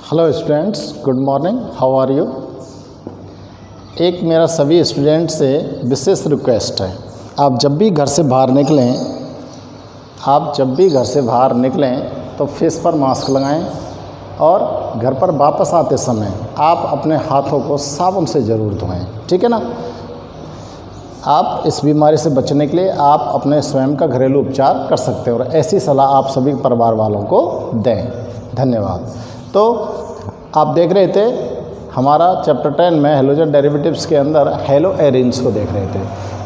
Hello students, good morning, how are you. एक मेरा सभी स्टूडेंट से विशेष रिक्वेस्ट है, आप जब भी घर से बाहर निकलें तो फेस पर मास्क लगाएं और घर पर वापस आते समय आप अपने हाथों को साबुन से ज़रूर धोएं, ठीक है ना। आप इस बीमारी से बचने के लिए आप अपने स्वयं का घरेलू उपचार कर सकते हैं और ऐसी सलाह आप सभी परिवार वालों को दें। धन्यवाद। तो आप देख रहे थे हमारा चैप्टर 10 में हेलोजन डेरिवेटिव्स के अंदर हेलो एरिन्स को देख रहे थे।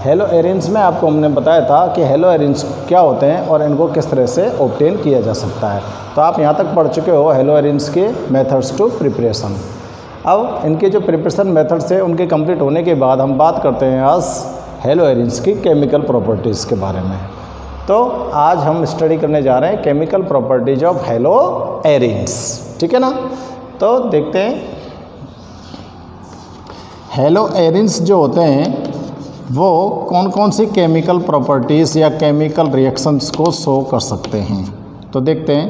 हेलो एरिन्स में आपको हमने बताया था कि हेलो एरिन्स क्या होते हैं और इनको किस तरह से ऑब्टेन किया जा सकता है। तो आप यहाँ तक पढ़ चुके हो हेलो एरिन्स के मेथड्स टू प्रिपरेशन। अब इनके जो प्रिपरेशन मेथड्स है उनके कंप्लीट होने के बाद हम बात करते हैं आज हेलो एरिन्स की केमिकल प्रॉपर्टीज़ के बारे में। तो आज हम स्टडी करने जा रहे हैं chemical properties of hello arenes, ठीक है ना। तो देखते हैं हेलो एरिन्स जो होते हैं वो कौन कौन सी केमिकल प्रॉपर्टीज़ या केमिकल रिएक्शंस को शो कर सकते हैं। तो देखते हैं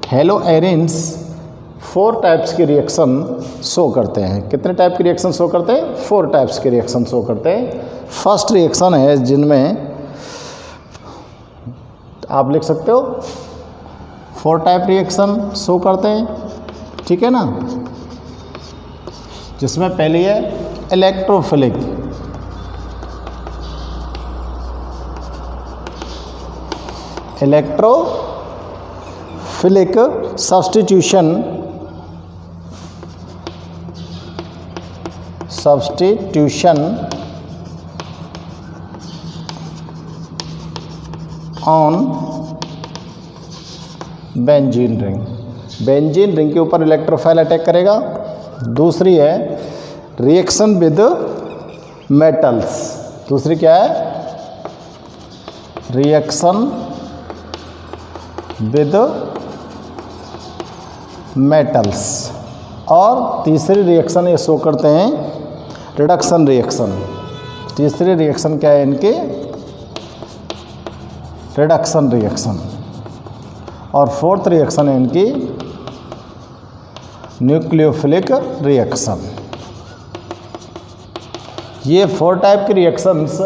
हेलो एरिन्स 4 टाइप्स की रिएक्शन शो करते हैं। कितने टाइप की रिएक्शन शो करते हैं? 4 टाइप्स की रिएक्शन शो करते हैं। फर्स्ट रिएक्शन है जिनमें आप लिख सकते हो 4 टाइप रिएक्शन शो करते हैं, ठीक है ना। जिसमें पहली है electrophilic, substitution on benzene ring. Benzene ring के ऊपर इलेक्ट्रोफाइल अटैक करेगा। दूसरी है रिएक्शन विद मेटल्स। दूसरी क्या है? Reaction with metals. और तीसरी रिएक्शन ये शो करते हैं रिडक्शन रिएक्शन। तीसरी रिएक्शन क्या है इनकी? Reduction reaction. और फोर्थ रिएक्शन है इनकी न्यूक्लियोफिलिक रिएक्शन। ये 4 टाइप की रिएक्शंस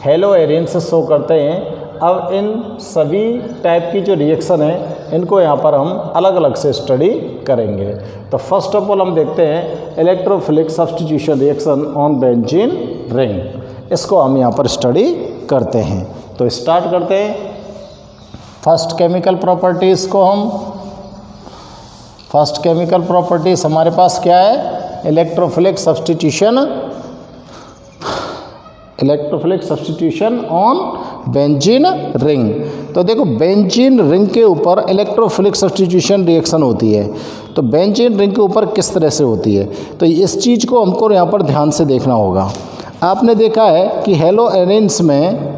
हेलो एरिन्स शो करते हैं। अब इन सभी टाइप की जो रिएक्शन है इनको यहाँ पर हम अलग अलग से स्टडी करेंगे। तो फर्स्ट ऑफ ऑल हम देखते हैं electrophilic substitution reaction on benzene ring. इसको हम यहाँ पर स्टडी करते हैं। तो स्टार्ट करते हैं फर्स्ट केमिकल प्रॉपर्टीज़ को। हम फर्स्ट केमिकल प्रॉपर्टीज़ हमारे पास क्या है? Electrophilic substitution on benzene ring. तो देखो बेंजीन रिंग के ऊपर इलेक्ट्रोफिलिक सब्स्टिट्यूशन रिएक्शन होती है। तो बेंजीन रिंग के ऊपर किस तरह से होती है, तो इस चीज़ को हमको यहाँ पर ध्यान से देखना होगा। आपने देखा है कि हेलो एरिन्स में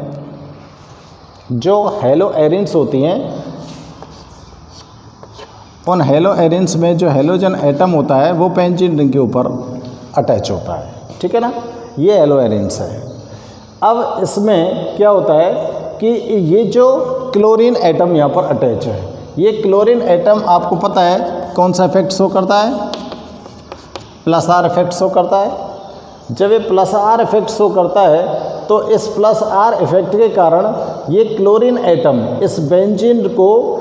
जो हेलो एरिन्स होती हैं उन हेलो एरिन्स में जो हेलोजन एटम होता है वो बेंजीन रिंग के ऊपर अटैच होता है, ठीक है ना। ये हेलो एरिन्स है। अब इसमें क्या होता है कि ये जो क्लोरीन एटम यहाँ पर अटैच है, ये क्लोरीन एटम आपको पता है कौन सा इफेक्ट शो करता है? +R इफेक्ट शो करता है। जब ये +R इफेक्ट शो करता है तो इस +R इफेक्ट के कारण ये क्लोरीन एटम इस बेंजीन को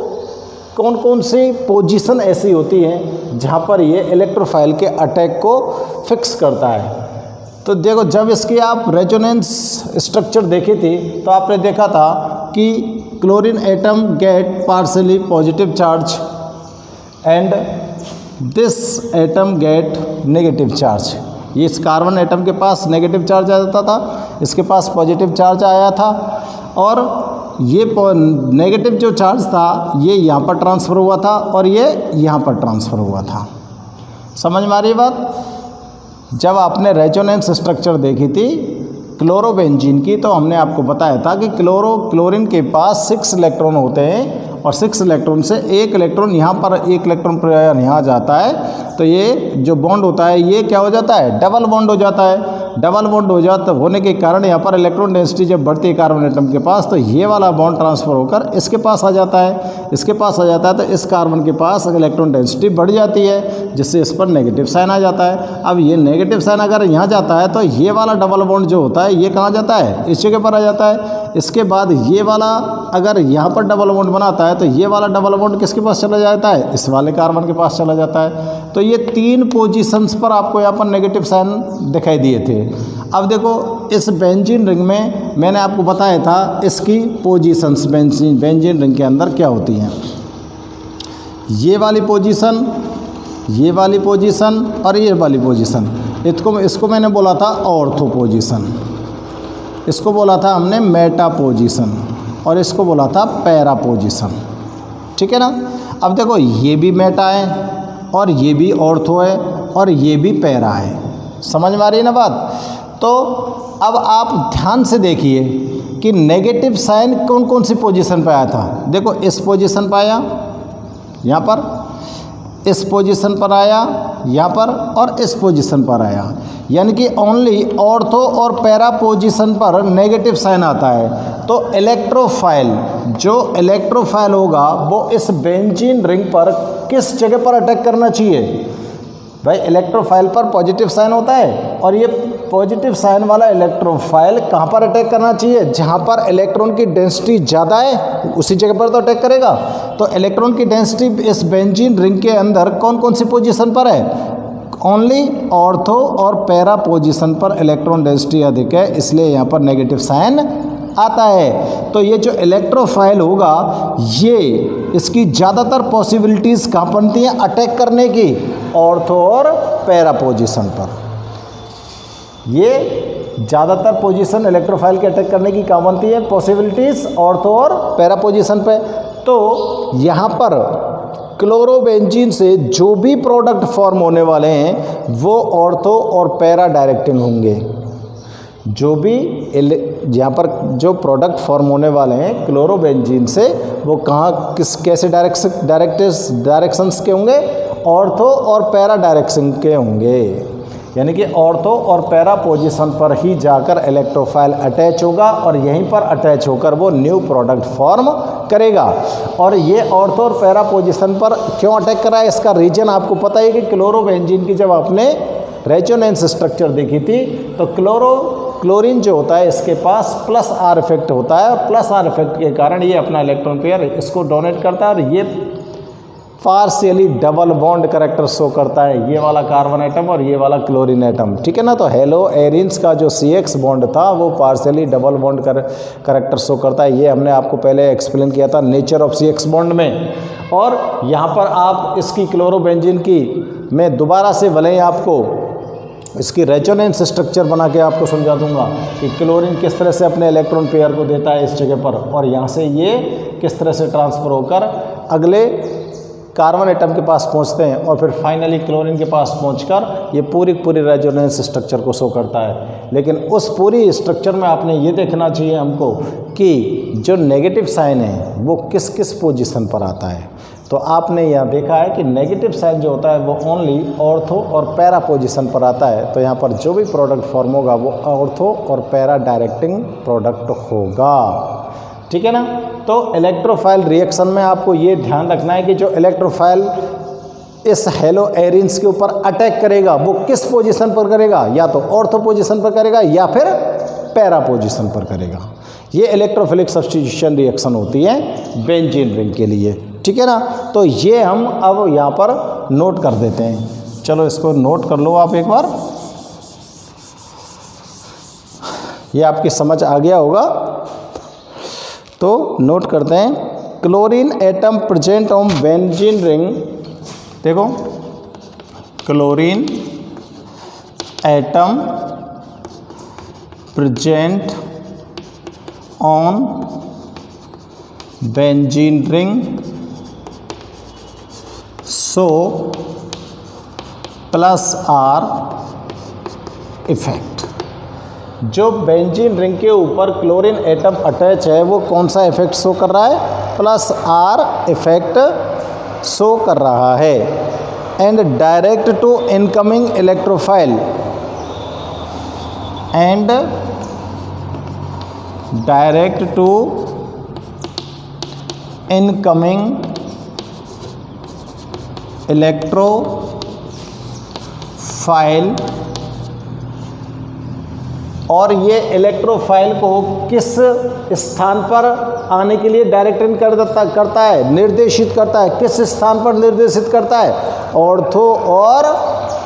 कौन कौन सी पोजीशन ऐसी होती हैं जहाँ पर ये इलेक्ट्रोफाइल के अटैक को फिक्स करता है। तो देखो जब इसकी आप रेजोनेंस स्ट्रक्चर देखी थी तो आपने देखा था कि chlorine atom get partially positive charge and this atom get negative charge. ये इस कार्बन एटम के पास नेगेटिव चार्ज आ जाता था, इसके पास पॉजिटिव चार्ज आया था और ये नेगेटिव जो चार्ज था ये यहाँ पर ट्रांसफ़र हुआ था और ये यहाँ पर ट्रांसफ़र हुआ था। समझ में आ रही बात? जब आपने रेजोनेंस स्ट्रक्चर देखी थी क्लोरोबेंजीन की तो हमने आपको बताया था कि क्लोरीन के पास 6 इलेक्ट्रॉन होते हैं और 6 इलेक्ट्रॉन से एक इलेक्ट्रॉन यहाँ पर, एक इलेक्ट्रॉन पर यहाँ जाता है, तो ये जो बॉन्ड होता है ये क्या हो जाता है, डबल बॉन्ड हो जाता है। डबल बॉन्ड होने के कारण यहाँ पर इलेक्ट्रॉन डेंसिटी जब बढ़ती है कार्बन एटम के पास, तो ये वाला बॉन्ड ट्रांसफ़र होकर इसके पास आ जाता है, इसके पास आ जाता है, तो इस कार्बन के पास इलेक्ट्रॉन डेंसिटी बढ़ जाती है, जिससे इस पर नेगेटिव साइन आ जाता है। अब ये नेगेटिव साइन अगर यहाँ जाता है तो ये वाला डबल बॉन्ड जो होता है ये कहाँ जाता है, इस जगह पर आ जाता है। इसके बाद ये वाला अगर यहाँ पर डबल बॉन्ड बनाता है तो ये वाला डबल बॉन्ड किसके पास चला जाता है, इस वाले कार्बन के पास चला जाता है। तो ये 3 पोजीशंस पर आपको यहाँ पर नेगेटिव साइन दिखाई दिए थे। अब देखो इस बेंजीन रिंग में मैंने आपको बताया था इसकी पोजीशंस बेंजीन रिंग के अंदर क्या होती हैं। ये वाली पोजीशन, ये वाली पोजीशन और ये वाली पोजीशन, इसको मैंने बोला था ऑर्थो पोजीशन, इसको बोला था हमने मेटा पोजीशन और इसको बोला था पैरा पोजीशन, ठीक है ना। अब देखो ये भी मेटा है और ये भी ऑर्थो है और ये भी पैरा है, समझ में आ रही है ना बात। तो अब आप ध्यान से देखिए कि नेगेटिव साइन कौन कौन सी पोजीशन पे आया था। देखो इस पोजीशन पर आया, यहाँ पर इस पोजीशन पर आया, यहाँ पर और इस पोजीशन पर आया, यानी कि ओनली ऑर्थो और पैरा पोजीशन पर नेगेटिव साइन आता है। तो इलेक्ट्रोफाइल, जो इलेक्ट्रोफाइल होगा वो इस बेंजीन रिंग पर किस जगह पर अटैक करना चाहिए भाई, इलेक्ट्रोफाइल पर पॉजिटिव साइन होता है और ये पॉजिटिव साइन वाला इलेक्ट्रोफाइल कहाँ पर अटैक करना चाहिए, जहाँ पर इलेक्ट्रॉन की डेंसिटी ज़्यादा है उसी जगह पर तो अटैक करेगा। तो इलेक्ट्रॉन की डेंसिटी इस बेंजीन रिंग के अंदर कौन कौन सी पोजीशन पर है, ओनली ऑर्थो और पैरा पोजीशन पर इलेक्ट्रॉन डेंसिटी अधिक है, इसलिए यहाँ पर नेगेटिव साइन आता है। तो ये जो इलेक्ट्रोफाइल होगा ये इसकी ज़्यादातर पॉसिबिलिटीज़ कहाँ बनती हैं अटैक करने की, ऑर्थो और पैरा पोजीशन पर। ये ज़्यादातर पोजीशन इलेक्ट्रोफाइल के अटैक करने की कहाँ बनती है, पॉसिबिलिटीज़ ऑर्थो और पैरा पोजीशन पे। तो यहाँ पर क्लोरोबेंजीन से जो भी प्रोडक्ट फॉर्म होने वाले हैं वो ऑर्थो और पैरा डायरेक्टिंग होंगे। जो भी यहाँ पर जो प्रोडक्ट फॉर्म होने वाले हैं क्लोरोबेंजीन से वो कहाँ कैसे डायरेक्शंस के होंगे, ऑर्थो और पैरा डायरेक्शन के होंगे। यानी कि ऑर्थो और पैरा पोजीशन पर ही जाकर इलेक्ट्रोफाइल अटैच होगा और यहीं पर अटैच होकर वो न्यू प्रोडक्ट फॉर्म करेगा। और ये ऑर्थो और पैरा पोजीशन पर क्यों अटैक करा है, इसका रीजन आपको पता है कि क्लोरोबेंजीन की जब आपने रेजोनेंस स्ट्रक्चर देखी थी तो क्लोरीन जो होता है इसके पास प्लस आर इफेक्ट होता है और प्लस आर इफेक्ट के कारण ये अपना इलेक्ट्रॉन पेयर इसको डोनेट करता है और ये partially double bond character show करता है, ये वाला कार्बन एटम और ये वाला क्लोरीन एटम, ठीक है ना। तो हेलो एरिन्स का जो CX बॉन्ड था वो partially double bond character show करता है। ये हमने आपको पहले एक्सप्लेन किया था नेचर ऑफ CX बॉन्ड में। और यहाँ पर आप इसकी क्लोरोबेंजीन की मैं दोबारा से भले ही आपको इसकी रेजोनेंस स्ट्रक्चर बना के आपको समझा दूंगा कि क्लोरीन किस तरह से अपने इलेक्ट्रॉन पेयर को देता है इस जगह पर और यहाँ से ये किस तरह से ट्रांसफ़र होकर अगले कार्बन एटम के पास पहुंचते हैं और फिर फाइनली क्लोरीन के पास पहुंचकर ये पूरी रेजोनेंस स्ट्रक्चर को शो करता है। लेकिन उस पूरी स्ट्रक्चर में आपने ये देखना चाहिए हमको कि जो नेगेटिव साइन है वो किस किस पोजीशन पर आता है। तो आपने यहाँ देखा है कि नेगेटिव साइन जो होता है वो ओनली ऑर्थो और पैरा पोजीशन पर आता है। तो यहाँ पर जो भी प्रोडक्ट फॉर्म होगा वो ऑर्थो और पैरा डायरेक्टिंग प्रोडक्ट होगा, ठीक है ना। तो इलेक्ट्रोफाइल रिएक्शन में आपको ये ध्यान रखना है कि जो इलेक्ट्रोफाइल इस हेलो एरिन्स के ऊपर अटैक करेगा वो किस पोजीशन पर करेगा, या तो ऑर्थो पोजीशन पर करेगा या फिर पैरा पोजीशन पर करेगा। ये इलेक्ट्रोफिलिक सब्स्टिट्यूशन रिएक्शन होती है बेंजीन रिंग के लिए, ठीक है ना। तो ये हम अब यहाँ पर नोट कर देते हैं। चलो इसको नोट कर लो आप एक बार, ये आपकी समझ आ गया होगा। तो नोट करते हैं, chlorine atom present on benzene ring. देखो chlorine atom present on benzene ring so plus R effect. जो बेंजीन रिंग के ऊपर क्लोरीन एटम अटैच है वो कौन सा इफेक्ट शो कर रहा है, प्लस आर इफेक्ट शो कर रहा है and direct to incoming electrophile and direct to incoming electrophile. और ये इलेक्ट्रोफाइल को किस स्थान पर आने के लिए डायरेक्ट करता है, निर्देशित करता है, किस स्थान पर निर्देशित करता है, ऑर्थो और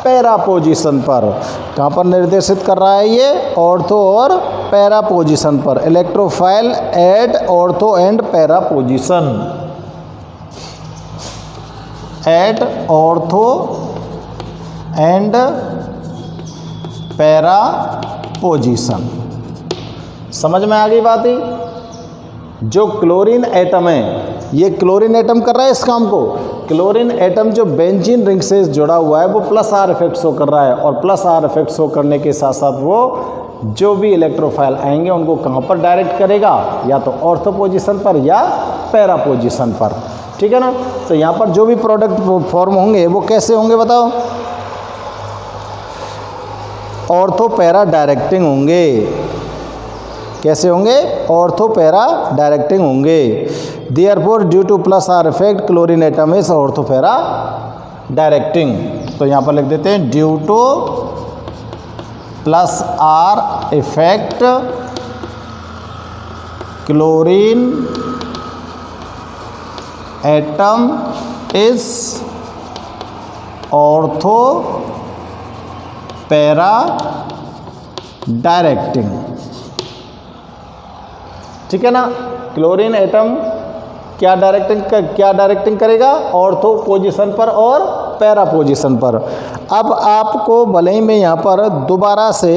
पैरा पोजीशन पर। कहाँ पर निर्देशित कर रहा है ये, ऑर्थो और पैरा पोजीशन पर। Electrophile at ortho and para position, at ortho and para position. समझ में आ गई बात ही। जो क्लोरीन एटम है, ये क्लोरीन एटम कर रहा है इस काम को। क्लोरीन एटम जो बेंजीन रिंग से जुड़ा हुआ है वो प्लस आर इफेक्ट शो कर रहा है, और प्लस आर इफेक्ट शो करने के साथ साथ वो जो भी इलेक्ट्रोफाइल आएंगे उनको कहाँ पर डायरेक्ट करेगा, या तो ऑर्थो पोजीशन पर या पैरा पोजीशन पर। ठीक है ना। तो यहाँ पर जो भी प्रोडक्ट फॉर्म होंगे वो कैसे होंगे बताओ, ऑर्थो पैरा डायरेक्टिंग होंगे। कैसे होंगे, ऑर्थो पैरा डायरेक्टिंग होंगे। Therefore due two plus R effect chlorine atom is ortho para directing. तो यहाँ पर लिख देते हैं due two plus R effect chlorine atom is ortho para directing. ठीक है ना। क्लोरीन एटम क्या डायरेक्टिंग करेगा, ऑर्थो पोजीशन पर और पैरा पोजीशन पर। अब आपको भले ही मैं यहाँ पर दोबारा से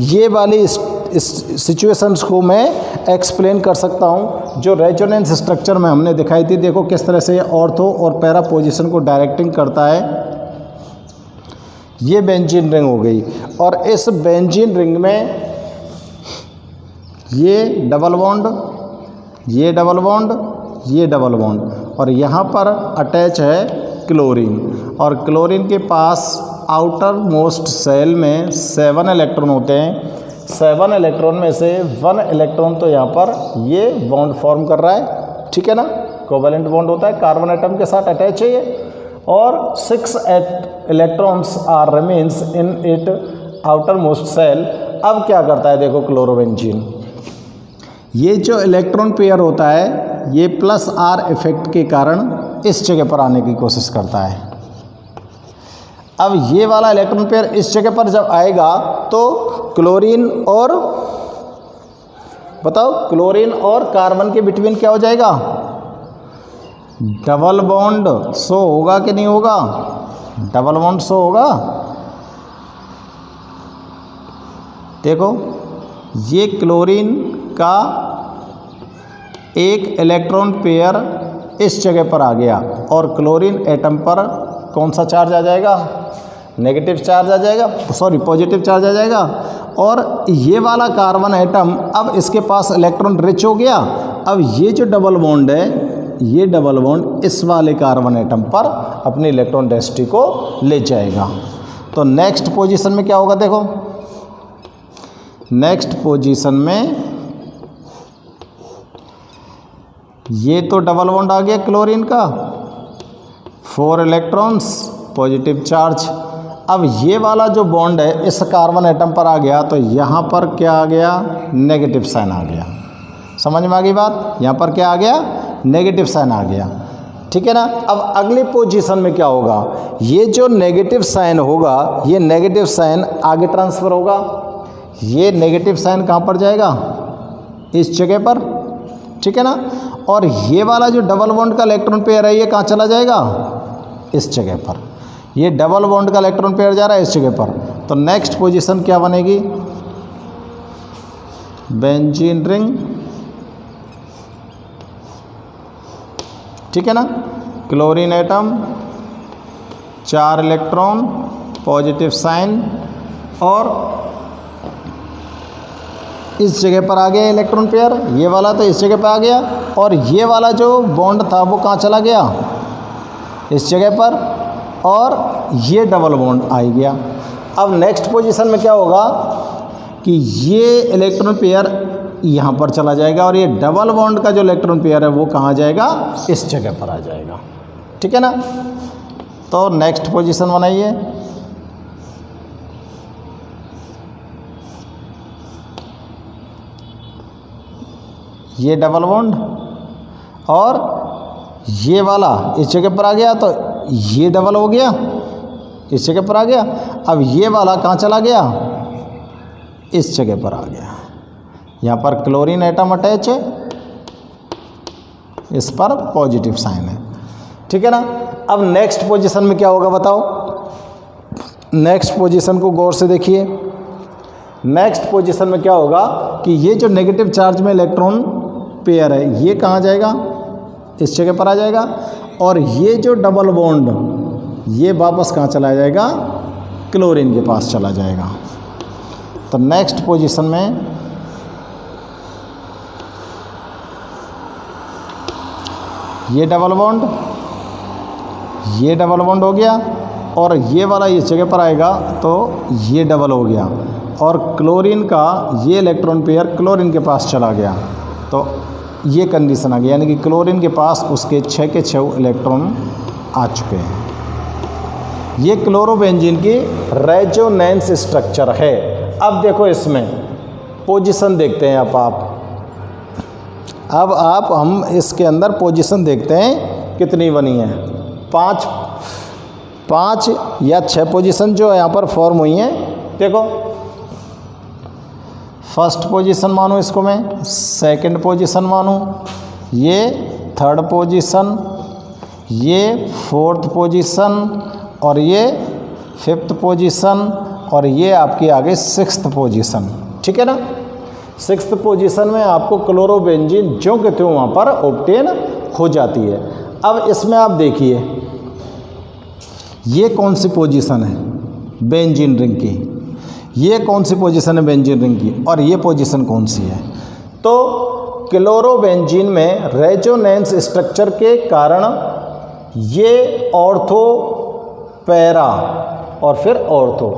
ये वाली सिचुएशंस को मैं एक्सप्लेन कर सकता हूँ जो रेजोनेंस स्ट्रक्चर में हमने दिखाई थी। देखो किस तरह से ऑर्थो और पैरा पोजीशन को डायरेक्टिंग करता है। ये बेंजीन रिंग हो गई, और इस बेंजीन रिंग में ये डबल बॉन्ड, ये डबल बॉन्ड, ये डबल बॉन्ड, और यहाँ पर अटैच है क्लोरीन। और क्लोरीन के पास आउटर मोस्ट सेल में 7 इलेक्ट्रॉन होते हैं। 7 इलेक्ट्रॉन में से 1 इलेक्ट्रॉन तो यहाँ पर ये बॉन्ड फॉर्म कर रहा है। ठीक है ना। कोवेलेंट बॉन्ड होता है, कार्बन एटम के साथ अटैच है ये। और 6 electrons are remains in it outermost shell. अब क्या करता है देखो क्लोरोबेंजीन, ये जो इलेक्ट्रॉन पेयर होता है ये प्लस आर इफेक्ट के कारण इस जगह पर आने की कोशिश करता है। अब ये वाला इलेक्ट्रॉन पेयर इस जगह पर जब आएगा तो क्लोरीन और बताओ, क्लोरीन और कार्बन के बिटवीन क्या हो जाएगा, डबल बॉन्ड शो होगा कि नहीं होगा, डबल बॉन्ड शो होगा। देखो ये क्लोरीन का एक इलेक्ट्रॉन पेयर इस जगह पर आ गया, और क्लोरीन एटम पर कौन सा चार्ज आ जाएगा, नेगेटिव चार्ज आ जाएगा, सॉरी पॉजिटिव चार्ज आ जाएगा। और ये वाला कार्बन एटम अब इसके पास इलेक्ट्रॉन रिच हो गया। अब ये जो डबल बॉन्ड है, ये डबल बॉन्ड इस वाले कार्बन एटम पर अपनी इलेक्ट्रॉन डेंसिटी को ले जाएगा। तो नेक्स्ट पोजीशन में क्या होगा देखो, नेक्स्ट पोजीशन में ये तो डबल बॉन्ड आ गया क्लोरीन का, 4 इलेक्ट्रॉन्स पॉजिटिव चार्ज। अब ये वाला जो बॉन्ड है इस कार्बन एटम पर आ गया, तो यहाँ पर क्या आ गया, नेगेटिव साइन आ गया। समझ में आ गई बात, यहाँ पर क्या आ गया, नेगेटिव साइन आ गया। ठीक है ना। अब अगली पोजीशन में क्या होगा, ये जो नेगेटिव साइन होगा, ये नेगेटिव साइन आगे ट्रांसफ़र होगा। ये नेगेटिव साइन कहाँ पर जाएगा, इस जगह पर। ठीक है ना। और ये वाला जो डबल बॉन्ड का इलेक्ट्रॉन पेयर है ये कहाँ चला जाएगा, इस जगह पर। ये डबल बॉन्ड का इलेक्ट्रॉन पेयर जा रहा है इस जगह पर। तो नेक्स्ट पोजीशन क्या बनेगी, बेंजीन रिंग। ठीक है ना। Chlorine atom, 4 electron, positive sign, और इस जगह पर आ गया इलेक्ट्रॉन पेयर, ये वाला तो इस जगह पर आ गया, और ये वाला जो बॉन्ड था वो कहाँ चला गया, इस जगह पर, और ये डबल बॉन्ड आ गया। अब नेक्स्ट पोजीशन में क्या होगा कि ये इलेक्ट्रॉन पेयर यहाँ पर चला जाएगा और ये डबल बॉन्ड का जो इलेक्ट्रॉन पेयर है वो कहाँ जाएगा, इस जगह पर आ जाएगा। ठीक है ना। तो नेक्स्ट पोजीशन बनाइए। ये डबल बॉन्ड और ये वाला इस जगह पर आ गया, तो ये डबल हो गया, इस जगह पर आ गया। अब ये वाला कहाँ चला गया, इस जगह पर आ गया। यहाँ पर क्लोरीन एटम अटैच है, इस पर पॉजिटिव साइन है। ठीक है ना। अब नेक्स्ट पोजीशन में क्या होगा बताओ। नेक्स्ट पोजीशन को गौर से देखिए। नेक्स्ट पोजीशन में क्या होगा कि ये जो नेगेटिव चार्ज में इलेक्ट्रॉन पेयर है ये कहाँ जाएगा, इस जगह पर आ जाएगा, और ये जो डबल बॉन्ड ये वापस कहाँ चला जाएगा, क्लोरीन के पास चला जाएगा। तो नेक्स्ट पोजीशन में ये डबल बॉन्ड हो गया, और ये वाला इस जगह पर आएगा तो ये डबल हो गया, और क्लोरीन का ये इलेक्ट्रॉन पेयर क्लोरीन के पास चला गया। तो ये कंडीशन आ गई, यानी कि क्लोरीन के पास उसके 6 के 6 इलेक्ट्रॉन आ चुके हैं। ये क्लोरोबेंजीन की रेजोनेंस स्ट्रक्चर है। अब देखो इसमें पोजीशन देखते हैं। अब हम इसके अंदर पोजीशन देखते हैं कितनी बनी है। पाँच या 6 पोजीशन जो यहाँ पर फॉर्म हुई हैं। देखो फर्स्ट पोजीशन मानूँ इसको मैं, सेकंड पोजीशन मानूँ, ये थर्ड पोजीशन, ये फोर्थ पोजीशन, और ये फिफ्थ पोजीशन, और ये आपकी आगे सिक्स्थ पोजीशन। ठीक है ना। सिक्स्थ पोजीशन में आपको क्लोरोबेंजीन जो कहते हो वहाँ पर ऑब्टेन हो जाती है। अब इसमें आप देखिए ये कौन सी पोजीशन है, बेंजीन रिंग की, ये कौन सी पोजीशन है बेंजीन रिंग की, और ये पोजीशन कौन सी है। तो क्लोरोबेंजीन में रेजोनेंस स्ट्रक्चर के कारण ये ऑर्थो, पैरा और फिर ऑर्थो,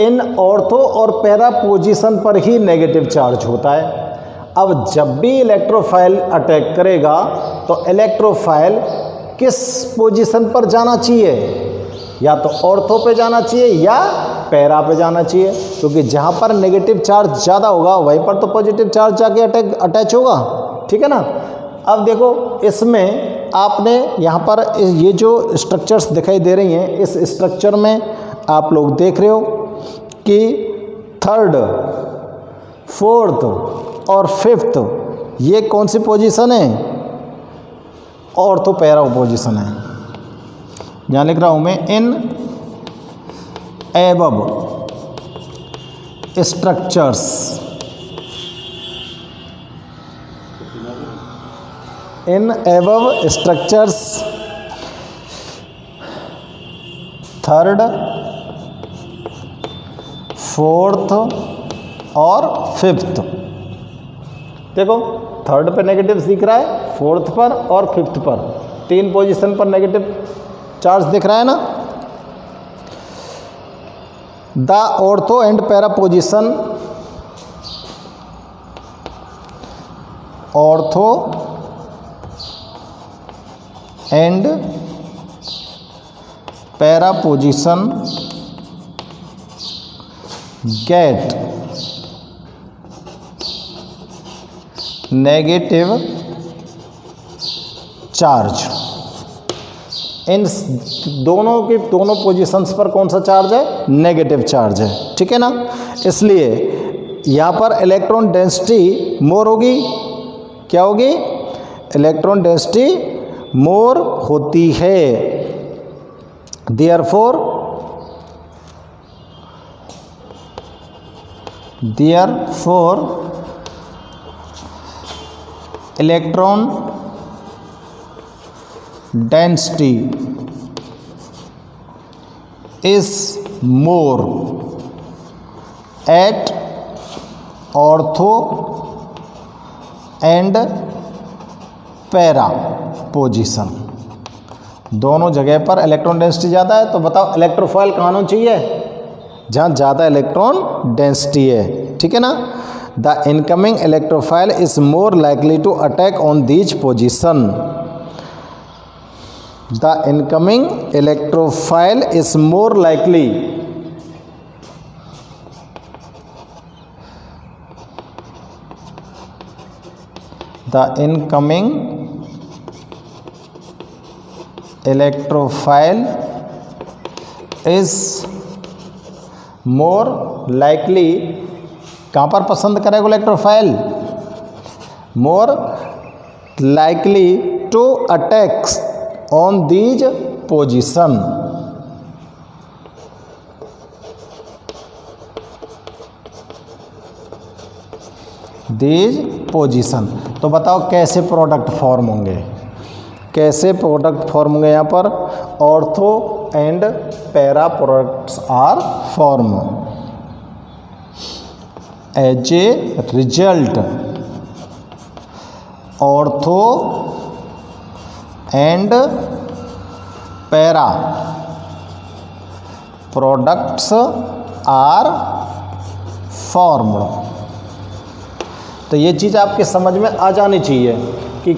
इन ऑर्थो और पैरा पोजीशन पर ही नेगेटिव चार्ज होता है। अब जब भी इलेक्ट्रोफाइल अटैक करेगा तो इलेक्ट्रोफाइल किस पोजीशन पर जाना चाहिए, या तो ऑर्थो पे जाना चाहिए या पैरा पे जाना चाहिए, क्योंकि जहाँ पर नेगेटिव चार्ज ज़्यादा होगा वहीं पर तो पॉजिटिव चार्ज जाके अटैच होगा। ठीक है ना। अब देखो इसमें आपने यहाँ पर ये जो स्ट्रक्चर्स दिखाई दे रही हैं, इस स्ट्रक्चर में आप लोग देख रहे हो कि थर्ड, फोर्थ और फिफ्थ ये कौन सी पोजीशन है, ऑर्थो पैरा पोजीशन है। यहाँ लिख रहा हूँ मैं, इन एबव स्ट्रक्चर्स, इन एबव स्ट्रक्चर्स थर्ड, फोर्थ और फिफ्थ। देखो थर्ड पे नेगेटिव दिख रहा है, फोर्थ पर और फिफ्थ पर, 3 पोजीशन पर नेगेटिव चार्ज दिख रहा है ना। The ortho and para position, ortho and para position get negative charge. इन दोनों की दोनों पोजीशंस पर कौन सा चार्ज है, नेगेटिव चार्ज है। ठीक है ना। इसलिए यहाँ पर इलेक्ट्रॉन डेंसिटी मोर होगी, क्या होगी, इलेक्ट्रॉन डेंसिटी मोर होती है। Therefore electron density is more at ortho and para position, दोनों जगह पर इलेक्ट्रॉन डेंसिटी ज़्यादा है। तो बताओ इलेक्ट्रोफाइल कहाँ होना चाहिए? जहाँ ज़्यादा इलेक्ट्रॉन डेंसिटी है, ठीक है ना। The incoming electrophile is more likely to attack on these position. The incoming electrophile is more likely the incoming electrophile is more likely, कहाँ पर पसंद करेगा electrophile? more likely to attack on these position। these position. तो बताओ कैसे product form होंगे? कैसे product form होंगे? यहाँ पर ortho and para products are form as a result. Ortho and para products are formed. तो ये चीज़ आपके समझ में आ जानी चाहिए कि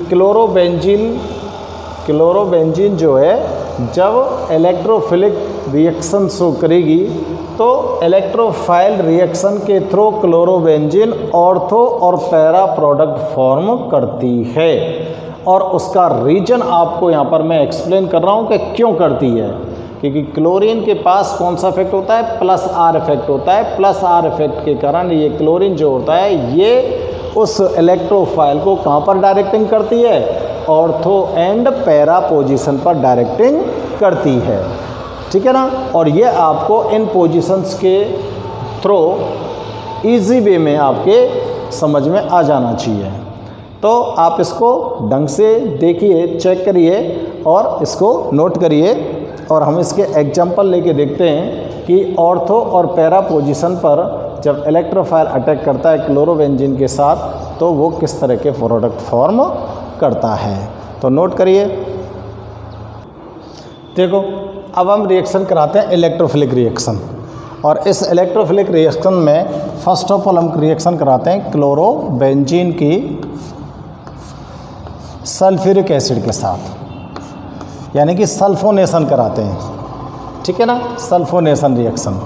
क्लोरोबेंजीन जो है जब इलेक्ट्रोफिलिक रिएक्शन शो करेगी तो इलेक्ट्रोफाइल रिएक्शन के थ्रू क्लोरोबेंजीन ऑर्थो और पैरा प्रोडक्ट फॉर्म करती है। और उसका रीजन आपको यहाँ पर मैं एक्सप्लेन कर रहा हूँ कि क्यों करती है। क्योंकि क्लोरीन के पास कौन सा इफेक्ट होता है? प्लस आर इफेक्ट होता है। प्लस आर इफेक्ट के कारण ये क्लोरीन जो होता है ये उस इलेक्ट्रोफाइल को कहाँ पर डायरेक्टिंग करती है? ऑर्थो एंड पैरा पोजीशन पर डायरेक्टिंग करती है, ठीक है ना। और ये आपको इन पोजीशंस के थ्रू इजी वे में आपके समझ में आ जाना चाहिए। तो आप इसको ढंग से देखिए, चेक करिए और इसको नोट करिए। और हम इसके एग्जाम्पल लेके देखते हैं कि ऑर्थो और पैरा पोजीशन पर जब इलेक्ट्रोफाइल अटैक करता है क्लोरोबेंजीन के साथ तो वो किस तरह के प्रोडक्ट फॉर्म करता है। तो नोट करिए। देखो अब हम रिएक्शन कराते हैं इलेक्ट्रोफिलिक रिएक्शन। और इस इलेक्ट्रोफिलिक रिएक्शन में फर्स्ट ऑफ ऑल हम रिएक्शन कराते हैं क्लोरोबेंजीन की सल्फ्यूरिक एसिड के साथ, यानी कि सल्फोनेशन कराते हैं, ठीक है ना। सल्फोनेशन रिएक्शन,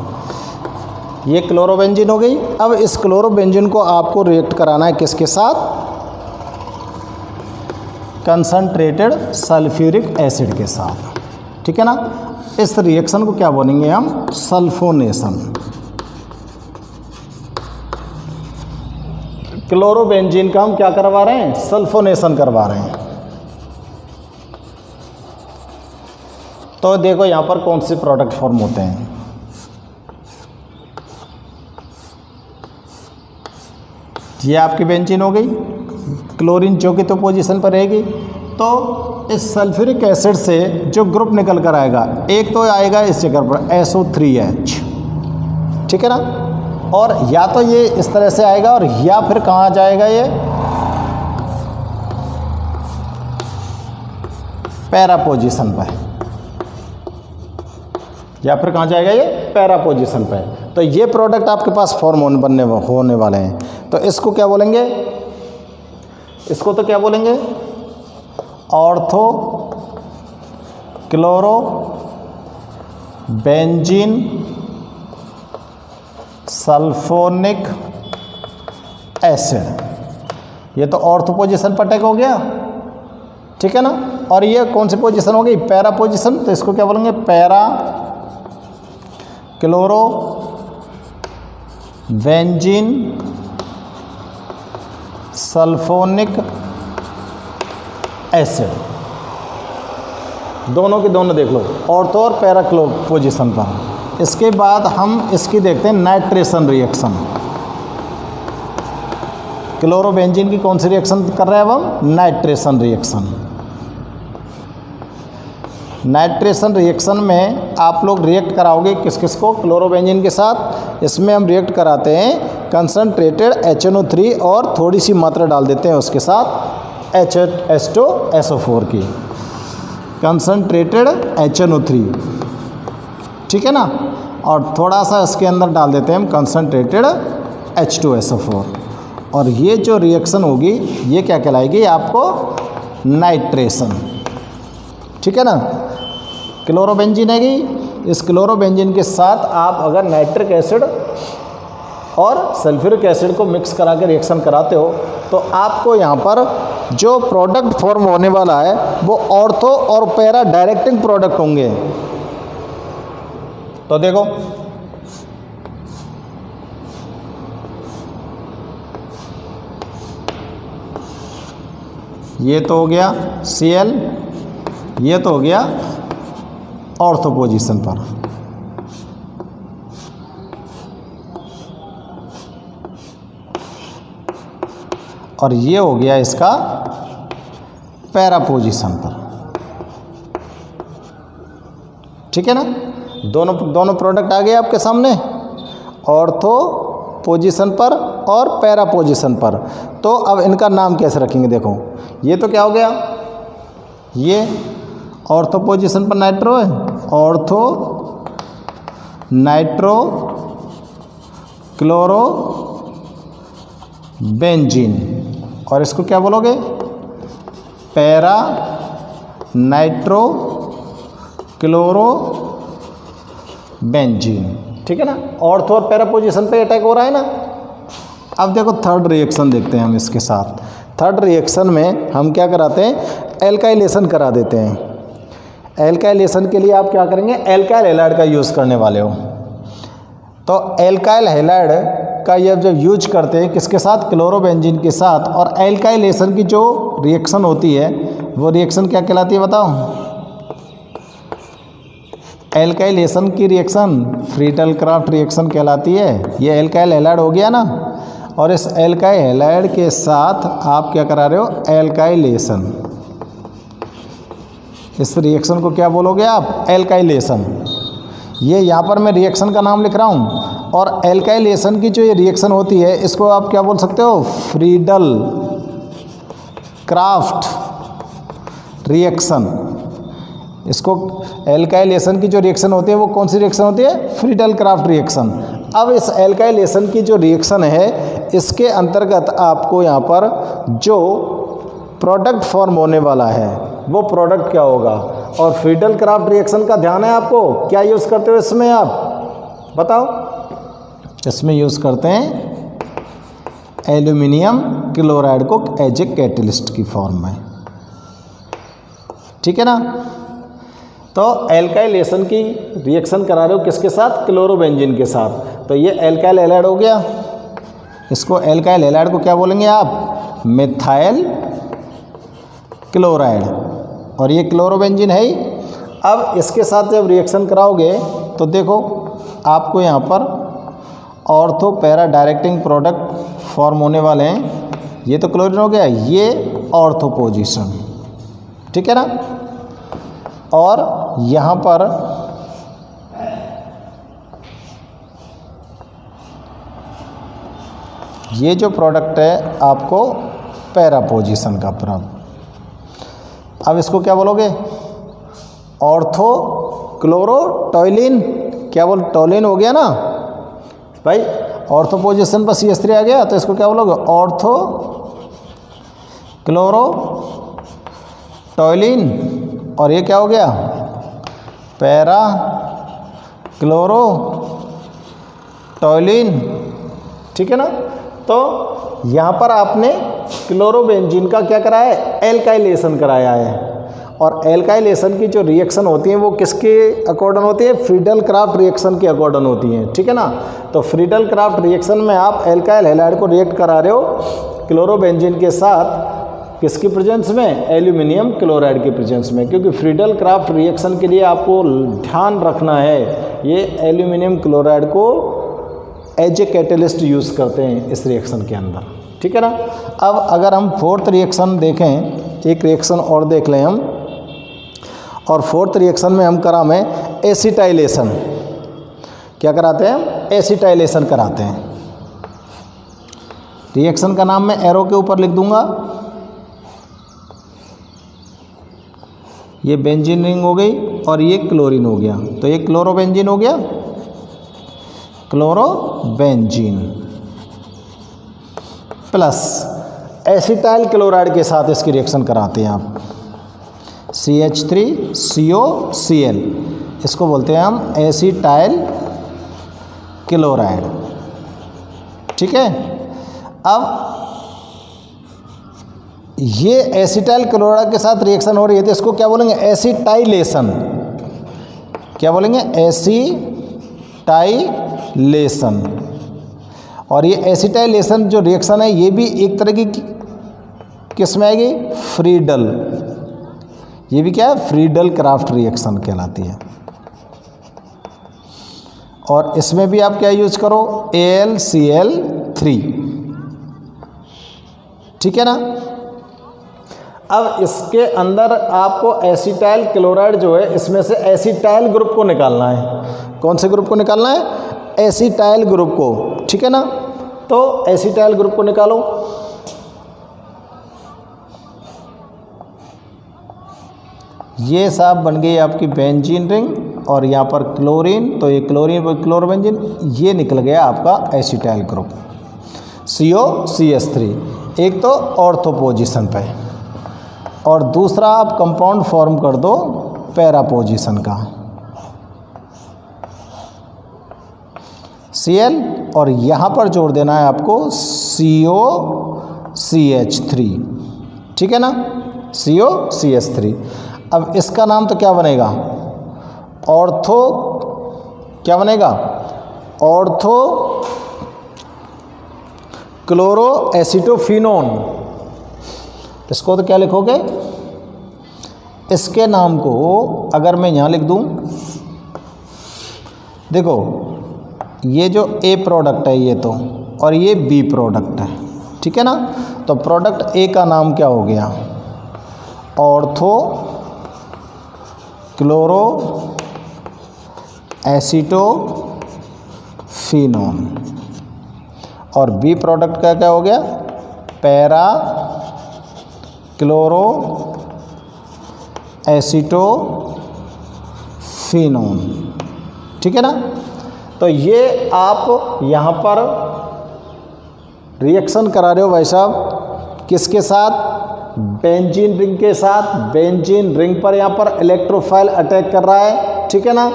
ये क्लोरोबेंजीन हो गई। अब इस क्लोरोबेंजीन को आपको रिएक्ट कराना है किसके साथ? कंसंट्रेटेड सल्फ्यूरिक एसिड के साथ, ठीक है ना। इस रिएक्शन को क्या बोलेंगे हम? सल्फोनेशन। क्लोरोबेंजीन का हम क्या करवा रहे हैं? सल्फोनेशन करवा रहे हैं। तो देखो यहाँ पर कौन से प्रोडक्ट फॉर्म होते हैं। ये आपकी बेंजीन हो गई, क्लोरीन जो कि तो पोजीशन पर रहेगी। तो इस सल्फ्यूरिक एसिड से जो ग्रुप निकल कर आएगा, एक तो आएगा इस जगह पर SO3H, ठीक है ना। और या तो ये इस तरह से आएगा और या फिर कहाँ जाएगा? ये पैरा पोजीशन पर, या फिर कहाँ जाएगा? ये पैरा पोजीशन पे। तो ये प्रोडक्ट आपके पास फॉर्म होने वाले हैं। तो इसको क्या बोलेंगे? इसको तो क्या बोलेंगे? Ortho chloro benzene sulphonic acid. ये तो ऑर्थो पोजीशन पर अटैक हो गया, ठीक है ना। और ये कौन सी पोजीशन हो गई? Para position. तो इसको क्या बोलेंगे? Para chloro benzene sulphonic acid. दोनों के दोनों देख लो, ऑर्थो और पैरा पोजीशन पर। इसके बाद हम इसकी देखते हैं नाइट्रेशन रिएक्शन। क्लोरोबेंजीन की कौन सी रिएक्शन कर रहे हैं अब हम? Nitration reaction. नाइट्रेशन रिएक्शन में आप लोग रिएक्ट कराओगे किस किस को? क्लोरोबेंजीन के साथ। इसमें हम रिएक्ट कराते हैं कंसनट्रेटेड HNO3 और थोड़ी सी मात्रा डाल देते हैं उसके साथ H2SO4 की, कंसनट्रेटेड HNO3, ठीक है ना, और थोड़ा सा इसके अंदर डाल देते हैं हम कंसनट्रेटेड H2SO4, और ये जो रिएक्शन होगी ये क्या कहलाएगी आपको, नाइट्रेशन, ठीक है ना। क्लोरोबेंजीन है कि इस क्लोरोबेंजीन के साथ आप अगर नाइट्रिक एसिड और सल्फ्यूरिक एसिड को मिक्स करा के रिएक्शन कराते हो तो आपको यहाँ पर जो प्रोडक्ट फॉर्म होने वाला है वो ऑर्थो और पैरा डायरेक्टिंग प्रोडक्ट होंगे। तो देखो ये तो हो गया Cl, ये तो हो गया ऑर्थो पोजीशन पर, और ये हो गया इसका पैरा पोजीशन पर, ठीक है ना। दोनों प्रोडक्ट आ गए आपके सामने, ऑर्थो पोजीशन पर और पैरा पोजीशन पर। तो अब इनका नाम कैसे रखेंगे, देखो ये तो क्या हो गया, ये ऑर्थो पोजीशन पर नाइट्रो है, ऑर्थो नाइट्रो क्लोरो बेंजीन, और इसको क्या बोलोगे, पैरा नाइट्रो क्लोरो बेंजीन, ठीक है ना। ऑर्थो और पैरा पोजीशन पे अटैक हो रहा है ना। अब देखो थर्ड रिएक्शन देखते हैं हम इसके साथ। थर्ड रिएक्शन में हम क्या कराते हैं, एल्काइलेशन करा देते हैं। एल्काइलेशन के लिए आप क्या करेंगे, एल्काइल हैलाइड का यूज़ करने वाले हो। तो एल्काइल हैलाइड का ये जब यूज करते हैं किसके साथ, क्लोरोबेंजीन के साथ, और एल्काइलेशन की जो रिएक्शन होती है वो रिएक्शन क्या कहलाती है बताओ, एल्काइलेशन की रिएक्शन फ्रीटल क्राफ्ट रिएक्शन कहलाती है। ये एल्काइल हैलाइड हो गया ना, और इस एल्काइल हैलाइड के साथ आप क्या करा रहे हो, एल्काइलेशन। इस रिएक्शन को क्या बोलोगे आप, एल्काइलेशन। ये यहाँ पर मैं रिएक्शन का नाम लिख रहा हूँ, और एल्काइलेशन की जो ये रिएक्शन होती है इसको आप क्या बोल सकते हो, फ्रीडल क्राफ्ट रिएक्शन। इसको एल्काइलेशन की जो रिएक्शन होती है वो कौन सी रिएक्शन होती है, फ्रीडल क्राफ्ट रिएक्शन। अब इस एल्काइलेशन की जो रिएक्शन है इसके अंतर्गत आपको यहाँ पर जो प्रोडक्ट फॉर्म होने वाला है वो प्रोडक्ट क्या होगा, और फ्रीडल क्राफ्ट रिएक्शन का ध्यान है आपको, क्या यूज़ करते हो इसमें आप बताओ। इसमें यूज़ करते हैं एल्यूमिनियम क्लोराइड को एज ए कैटलिस्ट की फॉर्म में, ठीक है ना। तो एल्काइलेशन की रिएक्शन करा रहे हो किसके साथ, क्लोरोबेंजीन के साथ। तो ये एल्काइल हैलाइड हो गया, इसको एल्काइल हैलाइड को क्या बोलेंगे आप, मिथाइल क्लोराइड, और ये क्लोरोबेंजीन है ही। अब इसके साथ जब रिएक्शन कराओगे तो देखो आपको यहाँ पर ortho para directing product form होने वाले हैं। ये तो क्लोरीन हो गया, ये ऑर्थो पोजीशन, ठीक है ना। और यहाँ पर ये जो प्रोडक्ट है आपको पैरा पोजीशन का प्राप्त। अब इसको क्या बोलोगे, ऑर्थो क्लोरो टॉयलिन, क्या बोल, टॉयलिन हो गया ना भाई, ऑर्थो पोजीशन पर CH3 आ गया, तो इसको क्या बोलोगे, ऑर्थो क्लोरो टॉयलिन, और ये क्या हो गया, पैरा क्लोरो टॉयलिन, ठीक है ना। तो यहाँ पर आपने क्लोरोबेंजीन का क्या कराया है, एल्काइलेशन कराया है। और एल्काइलेशन की जो रिएक्शन होती हैं वो किसके अकॉर्डिंग होती है, फ्रीडल क्राफ्ट रिएक्शन के अकॉर्डिंग होती हैं, ठीक है ना। तो फ्रीडल क्राफ्ट रिएक्शन में आप एल्काइल हैलाइड को रिएक्ट करा रहे हो क्लोरोबेंजीन के साथ, किसकी प्रेजेंस में, एल्यूमिनियम क्लोराइड की प्रेजेंस में। क्योंकि फ्रीडल क्राफ्ट रिएक्शन के लिए आपको ध्यान रखना है, ये एल्यूमिनियम क्लोराइड को एज ए कैटलिस्ट यूज़ करते हैं इस रिएक्शन के अंदर, ठीक है ना। अब अगर हम फोर्थ रिएक्शन देखें, एक रिएक्शन और देख लें हम, और फोर्थ रिएक्शन में हम करा में एसिटाइलेशन, क्या कराते हैं, एसिटाइलेशन कराते हैं। रिएक्शन का नाम मैं एरो के ऊपर लिख दूंगा। ये बेंजीन रिंग हो गई और ये क्लोरीन हो गया, तो ये क्लोरोबेंजीन हो गया, क्लोरोबेंजीन प्लस एसिटाइल क्लोराइड के साथ इसकी रिएक्शन कराते हैं आप, CH3COCl, इसको बोलते हैं हम एसिटाइल क्लोराइड। ठीक है, अब ये एसिटाइल क्लोराइड के साथ रिएक्शन हो रही है तो इसको क्या बोलेंगे, एसिटाइलेशन। क्या बोलेंगे, एसिटाइलेशन। और ये एसिटाइलेशन जो रिएक्शन है ये भी एक तरह की किस में आएगी, फ्रीडल। ये भी क्या है, फ्रीडल क्राफ्ट रिएक्शन कहलाती है। और इसमें भी आप क्या यूज करो, AlCl3। ठीक है ना। अब इसके अंदर आपको एसिटाइल क्लोराइड जो है इसमें से एसिटाइल ग्रुप को निकालना है। कौन से ग्रुप को निकालना है, एसिटाइल ग्रुप को। ठीक है ना, तो एसिटाइल ग्रुप को निकालो। ये साहब बन गई आपकी बेंजीन रिंग और यहाँ पर क्लोरीन, तो ये क्लोरीन पर क्लोरोबेंजीन, ये निकल गया आपका एसिटाइल ग्रुप COCH3। एक तो ऑर्थो पोजीशन पे और दूसरा आप कंपाउंड फॉर्म कर दो पैरा पोजीशन का, Cl, और यहाँ पर जोड़ देना है आपको COCH3। ठीक है ना, COCH3। अब इसका नाम तो क्या बनेगा, ऑर्थो, क्या बनेगा, ऑर्थो क्लोरो एसिटोफिनोन। इसको तो क्या लिखोगे, इसके नाम को अगर मैं यहाँ लिख दूँ, देखो ये जो A प्रोडक्ट है ये तो, और ये B प्रोडक्ट है। ठीक है ना, तो प्रोडक्ट A का नाम क्या हो गया, ऑर्थो क्लोरो एसिटोफिनोन, और B प्रोडक्ट का क्या हो गया, पैरा क्लोरो एसिटोफिनोन। ठीक है ना, तो ये आप यहाँ पर रिएक्शन करा रहे हो भाई साहब, किसके साथ, बेंजीन रिंग के साथ। बेंजीन रिंग पर यहाँ पर इलेक्ट्रोफाइल अटैक कर रहा है। ठीक है ना,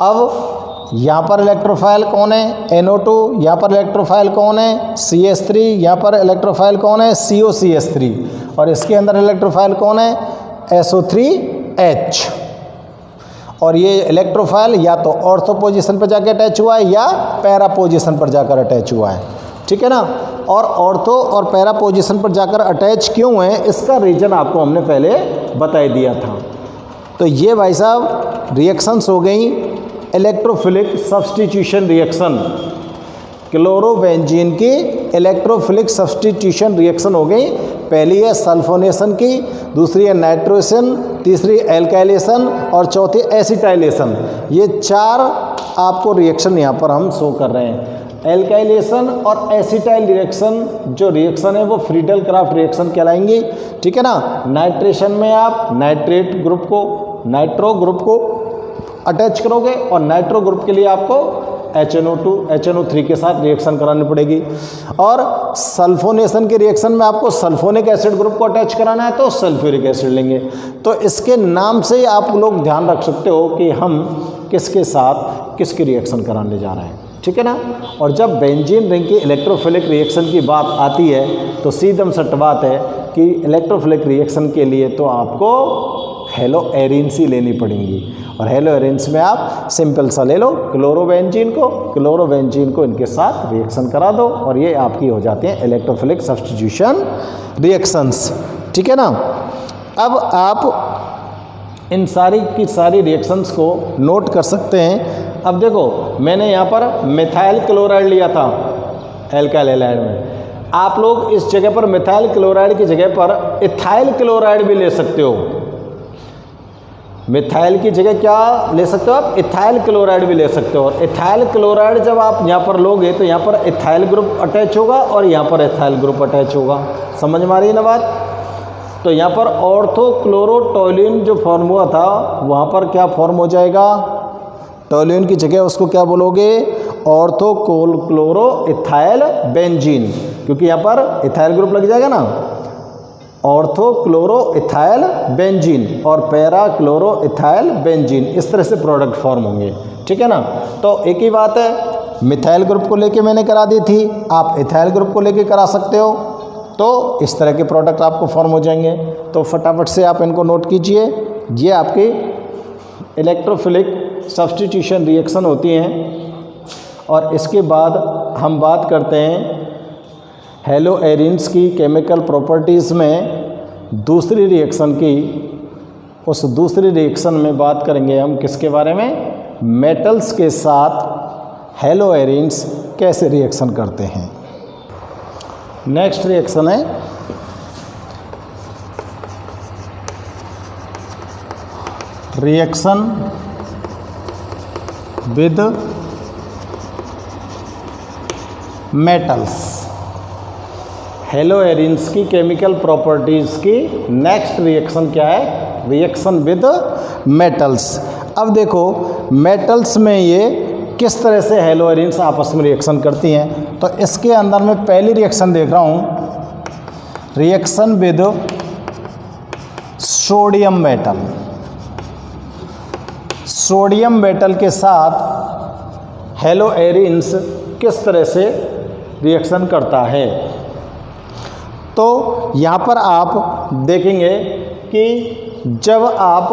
अब यहाँ पर इलेक्ट्रोफाइल कौन है, NO2, यहाँ पर इलेक्ट्रोफाइल कौन है, CH3, यहाँ पर इलेक्ट्रोफाइल कौन है, COCH3, और इसके अंदर इलेक्ट्रोफाइल कौन है, SO3H। और ये इलेक्ट्रोफाइल या तो ऑर्थो पोजीशन पर जाकर अटैच हुआ है या पैरा पोजीशन पर जाकर अटैच हुआ है। ठीक है ना, और ऑर्थो और पैरा पोजीशन पर जाकर अटैच क्यों है, इसका रीज़न आपको हमने पहले बता दिया था। तो ये भाई साहब रिएक्शंस हो गई इलेक्ट्रोफिलिक सब्स्टिट्यूशन रिएक्शन, क्लोरोबेंजीन की इलेक्ट्रोफिलिक सब्स्टिट्यूशन रिएक्शन हो गई। पहली है सल्फोनेशन की, दूसरी है नाइट्रोसन, तीसरी एल्काइलेशन और चौथी एसिटाइलेशन। ये चार आपको रिएक्शन यहाँ पर हम शो कर रहे हैं। एल्काइलेशन और एसिटाइल रिएक्शन जो रिएक्शन है वो फ्रीडल क्राफ्ट रिएक्शन कहलाएंगी। ठीक है ना, नाइट्रेशन में आप नाइट्रेट ग्रुप को, नाइट्रो ग्रुप को अटैच करोगे और नाइट्रो ग्रुप के लिए आपको HNO2 HNO3 के साथ रिएक्शन करानी पड़ेगी। और सल्फोनेशन के रिएक्शन में आपको सल्फोनिक एसिड ग्रुप को अटैच कराना है तो सल्फ्यूरिक एसिड लेंगे। तो इसके नाम से ही आप लोग ध्यान रख सकते हो कि हम किसके साथ किसकी रिएक्शन कराने जा रहे हैं। ठीक है ना, और जब बेंजीन रिंग की इलेक्ट्रोफिलिक रिएक्शन की बात आती है तो सीधम सट बात है कि इलेक्ट्रोफिलिक रिएक्शन के लिए तो आपको हेलो एरिन्स ही लेनी पड़ेंगी। और हेलो एरिन्स में आप सिंपल सा ले लो क्लोरोबेंजीन को इनके साथ रिएक्शन करा दो और ये आपकी हो जाती हैं इलेक्ट्रोफिलिक सब्स्टिट्यूशन रिएक्शंस। ठीक है ना, अब आप इन सारी की सारी रिएक्शंस को नोट कर सकते हैं। अब देखो मैंने यहाँ पर मिथाइल क्लोराइड लिया था एल्काइल हैलाइड में, आप लोग इस जगह पर मिथाइल क्लोराइड की जगह पर इथाइल क्लोराइड भी ले सकते हो। मिथाइल की जगह क्या ले सकते हो आप, इथाइल क्लोराइड भी ले सकते हो। और इथाइल क्लोराइड जब आप यहाँ पर लोगे तो यहाँ पर इथाइल ग्रुप अटैच होगा और यहाँ पर इथाइल ग्रुप अटैच होगा। समझ में आ रही है ना बात। तो यहाँ पर ऑर्थोक्लोरोटोल्यूइन जो फॉर्म हुआ था वहाँ पर क्या फॉर्म हो जाएगा, टोल्यूइन की जगह उसको क्या बोलोगे, ऑर्थोक्लोरो इथाइल बेंजीन, क्योंकि यहाँ पर इथाइल ग्रुप लग जाएगा ना, ऑर्थोक्लोरो इथाइल बेंजीन और पैरा क्लोरो इथाइल बेंजीन, इस तरह से प्रोडक्ट फॉर्म होंगे। ठीक है ना। तो एक ही बात है, मिथाइल ग्रुप को लेके मैंने करा दी थी, आप इथाइल ग्रुप को लेके करा सकते हो, तो इस तरह के प्रोडक्ट आपको फॉर्म हो जाएंगे। तो फटाफट से आप इनको नोट कीजिए। ये आपकी इलेक्ट्रोफिलिक सब्स्टिट्यूशन रिएक्शन होती हैं। और इसके बाद हम बात करते हैं हेलो एरिन्स की केमिकल प्रॉपर्टीज़ में दूसरी रिएक्शन की। उस दूसरी रिएक्शन में बात करेंगे हम किसके बारे में, मेटल्स के साथ हेलो एरिन्स कैसे रिएक्शन करते हैं। नेक्स्ट रिएक्शन है reaction with metals. Hello arenes की केमिकल प्रॉपर्टीज़ की नेक्स्ट रिएक्शन क्या है, रिएक्शन विद मेटल्स। अब देखो मेटल्स में ये किस तरह से हेलो एरिन्स आपस में रिएक्शन करती हैं। तो इसके अंदर मैं पहली रिएक्शन देख रहा हूँ, reaction with sodium metal. Sodium metal के साथ हेलो एरिन्स किस तरह से रिएक्शन करता है। तो यहाँ पर आप देखेंगे कि जब आप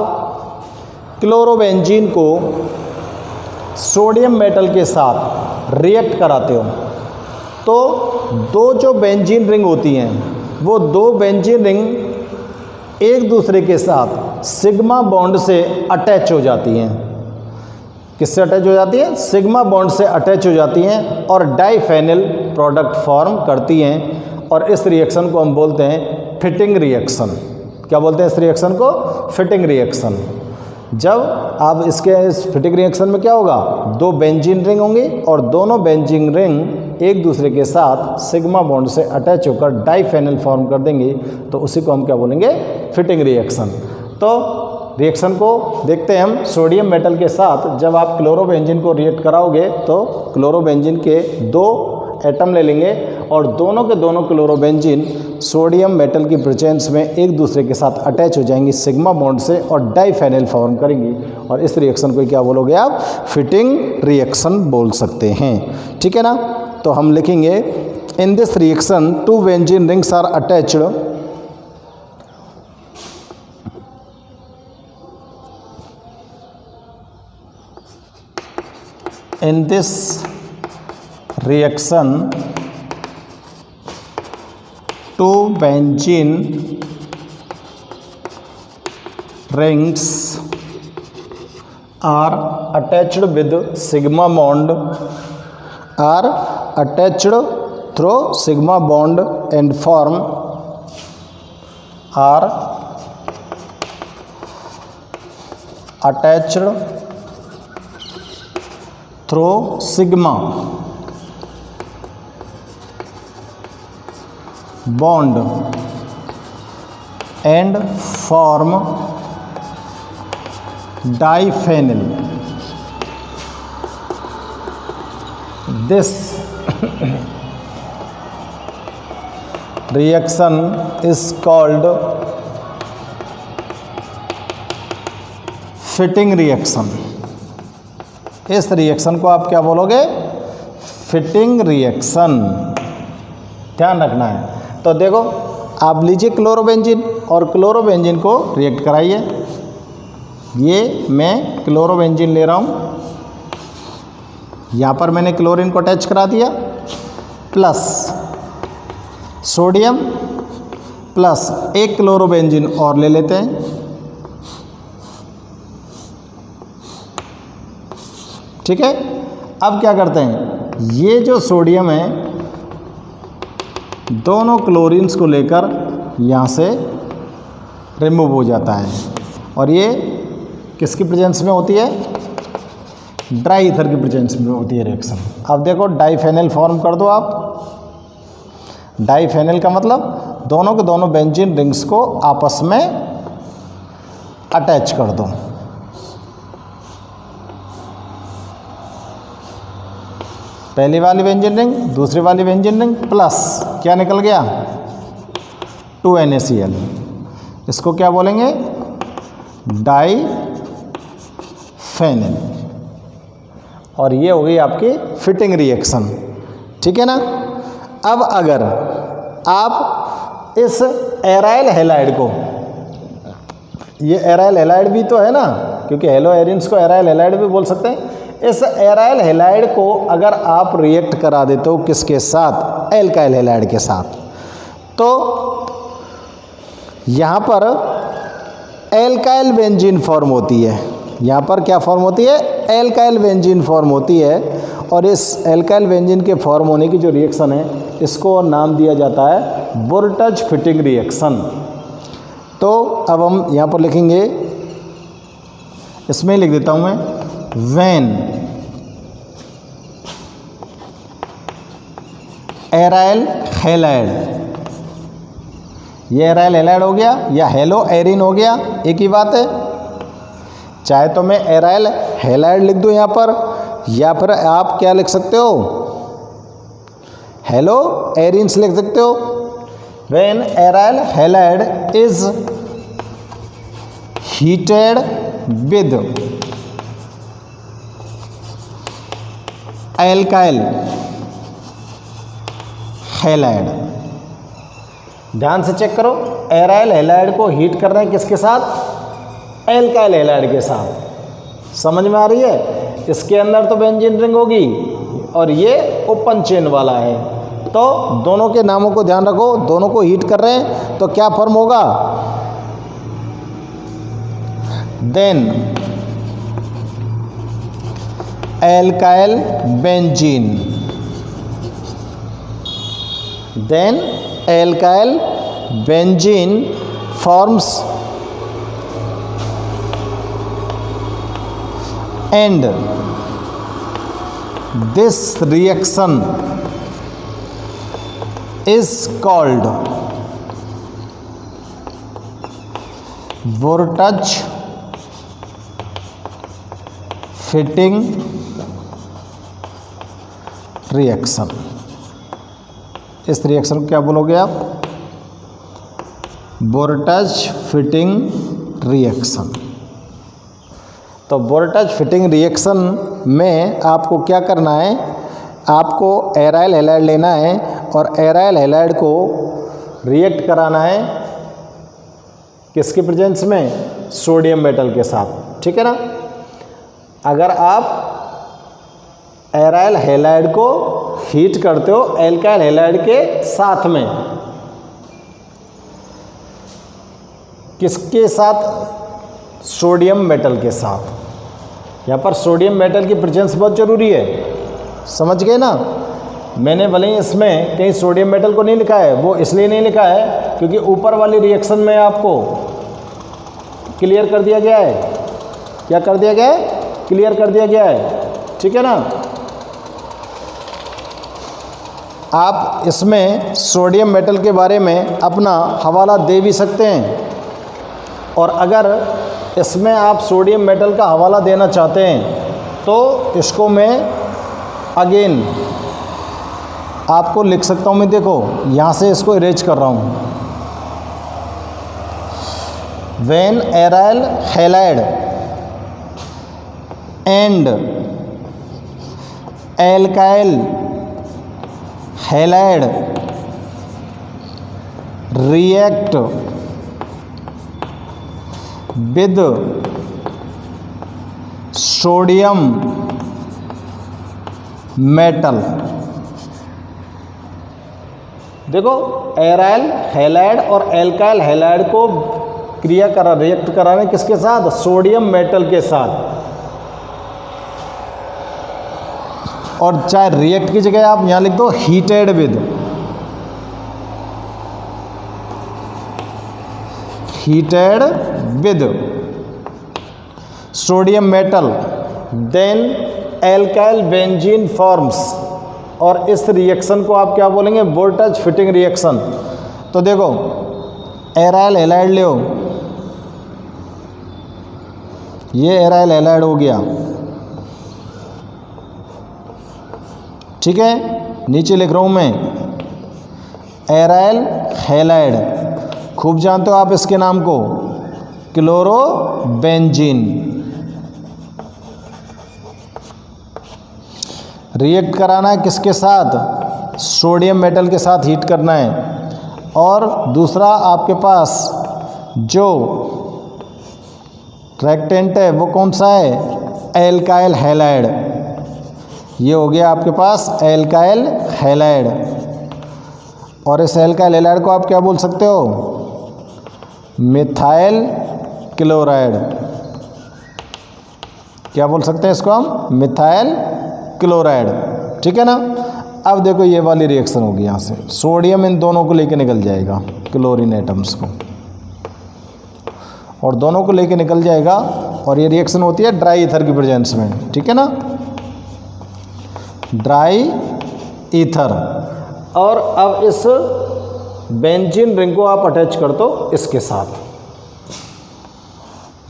क्लोरोबेंजीन को सोडियम मेटल के साथ रिएक्ट कराते हो तो दो जो बेंजीन रिंग होती हैं वो दो बेंजीन रिंग एक दूसरे के साथ सिग्मा बॉन्ड से अटैच हो जाती हैं। किससे अटैच हो जाती है, सिग्मा बॉन्ड से अटैच हो जाती हैं और डाइफेनिल प्रोडक्ट फॉर्म करती हैं। और इस रिएक्शन को हम बोलते हैं फिटिंग रिएक्शन। क्या बोलते हैं इस रिएक्शन को, फिटिंग रिएक्शन। जब आप इस फिटिंग रिएक्शन में क्या होगा, दो बेंजीन रिंग होंगी और दोनों बेंजीन रिंग एक दूसरे के साथ सिग्मा बॉन्ड से अटैच होकर डाइफेनिल फॉर्म कर देंगे, तो उसी को हम क्या बोलेंगे, फिटिंग रिएक्शन। तो रिएक्शन को देखते हैं हम। सोडियम मेटल के साथ जब आप क्लोरोबेंजीन को रिएक्ट कराओगे तो क्लोरोबेंजीन के दो एटम ले लेंगे और दोनों के दोनों क्लोरोबेंजीन सोडियम मेटल की प्रेजेंस में एक दूसरे के साथ अटैच हो जाएंगी सिग्मा बॉन्ड से और डाइफेनिल फॉर्म करेंगी। और इस रिएक्शन को क्या बोलोगे आप, फिटिंग रिएक्शन बोल सकते हैं। ठीक है ना। तो हम लिखेंगे in this reaction two benzene rings are attached in this reaction two benzene rings are attached with sigma bond, are attached through sigma bond and form, are attached through sigma bond and form diphenyl. This reaction is called fitting reaction. इस reaction को आप क्या बोलोगे, fitting reaction. ध्यान रखना है। तो देखो आप लीजिए क्लोरोबेंजीन और क्लोरोबेंजीन को रिएक्ट कराइए। ये मैं क्लोरोबेंजीन ले रहा हूँ, यहाँ पर मैंने क्लोरीन को अटैच करा दिया, प्लस सोडियम प्लस एक क्लोरोबेंजीन और ले लेते हैं। ठीक है। अब क्या करते हैं, ये जो सोडियम है दोनों क्लोरीन्स को लेकर यहाँ से रिमूव हो जाता है और ये किसकी प्रेजेंस में होती है? ड्राई ईथर की प्रेजेंस में होती है रिएक्शन। अब देखो डाइफेनल फॉर्म कर दो आप। डाइफेनल का मतलब दोनों के दोनों बेंजीन रिंग्स को आपस में अटैच कर दो। पहली वाली बेंजीन रिंग, दूसरी वाली बेंजीन रिंग, प्लस क्या निकल गया? 2NaCl। इसको क्या बोलेंगे? डाइफेनल। और ये हो गई आपकी फिटिंग रिएक्शन, ठीक है ना। अब अगर आप इस एराइल हैलाइड को, ये एराइल हैलाइड भी तो है ना, क्योंकि हेलो एरिन्स को एराइल हैलाइड भी बोल सकते हैं। इस एराइल हैलाइड को अगर आप रिएक्ट करा देते हो किसके साथ? एल्काइल हैलाइड के साथ, तो यहाँ पर एल्काइल बेंजीन फॉर्म होती है। यहाँ पर क्या फॉर्म होती है? एल्काइल बेंजीन फॉर्म होती है। और इस एल्काइल बेंजीन के फॉर्म होने की जो रिएक्शन है, इसको नाम दिया जाता है वोल्टेज फिटिंग रिएक्शन। तो अब हम यहाँ पर लिखेंगे, इसमें लिख देता हूँ मैं, व्हेन एराइल हैलाइड, ये एराइल हैलाइड हो गया या हेलो एरिन हो गया, एक ही बात है। चाहे तो मैं एराइल हैलाइड लिख दूं यहाँ पर, या फिर आप क्या लिख सकते हो? हेलो एरिन्स लिख सकते हो। When aryl halide is heated with alkyl halide. ध्यान से चेक करो, एराइल हैलाइड को हीट कर रहे हैं किसके साथ? एल्काइल हैलाइड के साथ। समझ में आ रही है? इसके अंदर तो बेंजीन रिंग होगी और ये ओपन चेन वाला है, तो दोनों के नामों को ध्यान रखो, दोनों को हीट कर रहे हैं तो क्या फॉर्म होगा? Then alkyl benzene, then alkyl benzene forms and this reaction is called voltage fitting reaction. इस रिएक्शन को क्या बोलोगे आप? Wurtz Fittig reaction. तो वोल्टेज फिटिंग रिएक्शन में आपको क्या करना है? आपको एराइल हैलाइड लेना है और एराइल हैलाइड को रिएक्ट कराना है किसके प्रेजेंस में? सोडियम मेटल के साथ, ठीक है ना। अगर आप एराइल हैलाइड को हीट करते हो एल्काइल हैलाइड के साथ में, किसके साथ? सोडियम मेटल के साथ। यहाँ पर सोडियम मेटल की प्रेजेंस बहुत ज़रूरी है, समझ गए ना। मैंने भले ही इसमें कहीं सोडियम मेटल को नहीं लिखा है, वो इसलिए नहीं लिखा है क्योंकि ऊपर वाली रिएक्शन में आपको क्लियर कर दिया गया है। क्या कर दिया गया है? क्लियर कर दिया गया है, ठीक है ना। आप इसमें सोडियम मेटल के बारे में अपना हवाला दे भी सकते हैं, और अगर इसमें आप सोडियम मेटल का हवाला देना चाहते हैं तो इसको मैं अगेन आपको लिख सकता हूँ। मैं देखो यहाँ से इसको इरेज कर रहा हूँ। When aryl halide and alkyl halide react with sodium metal। देखो एराइल हैलाइड और एल्काइल हैलाइड को रिएक्ट करा रहे हैं किसके साथ? सोडियम मेटल के साथ। और चाहे रिएक्ट की जगह आप यहां लिख दो heated with, heated with sodium metal, then alkyl benzene forms, और इस रिएक्शन को आप क्या बोलेंगे? Wurtz Fittig reaction. तो देखो एराइल हैलाइड ले, ये एराइल हैलाइड हो गया, ठीक है। नीचे लिख रहा हूं मैं एराइल हैलाइड, खूब जानते हो आप इसके नाम को, क्लोरोबेंजीन। रिएक्ट कराना है किसके साथ? सोडियम मेटल के साथ हीट करना है। और दूसरा आपके पास जो रिएक्टेंट है वो कौन सा है? Alkyl halide. ये हो गया आपके पास एल्काइल हैलाइड। और इस एल्काइल हैलाइड को आप क्या बोल सकते हो? Methyl chloride. क्या बोल सकते हैं इसको हम? मिथाइल क्लोराइड, ठीक है ना। अब देखो ये वाली रिएक्शन होगी, यहाँ से सोडियम इन दोनों को लेके निकल जाएगा, क्लोरीन एटम्स को, और दोनों को लेके निकल जाएगा। और ये रिएक्शन होती है ड्राई ईथर की प्रेजेंस में, ठीक है ना, ड्राई ईथर। और अब इस बेंजीन रिंग को आप अटैच कर दो इसके साथ,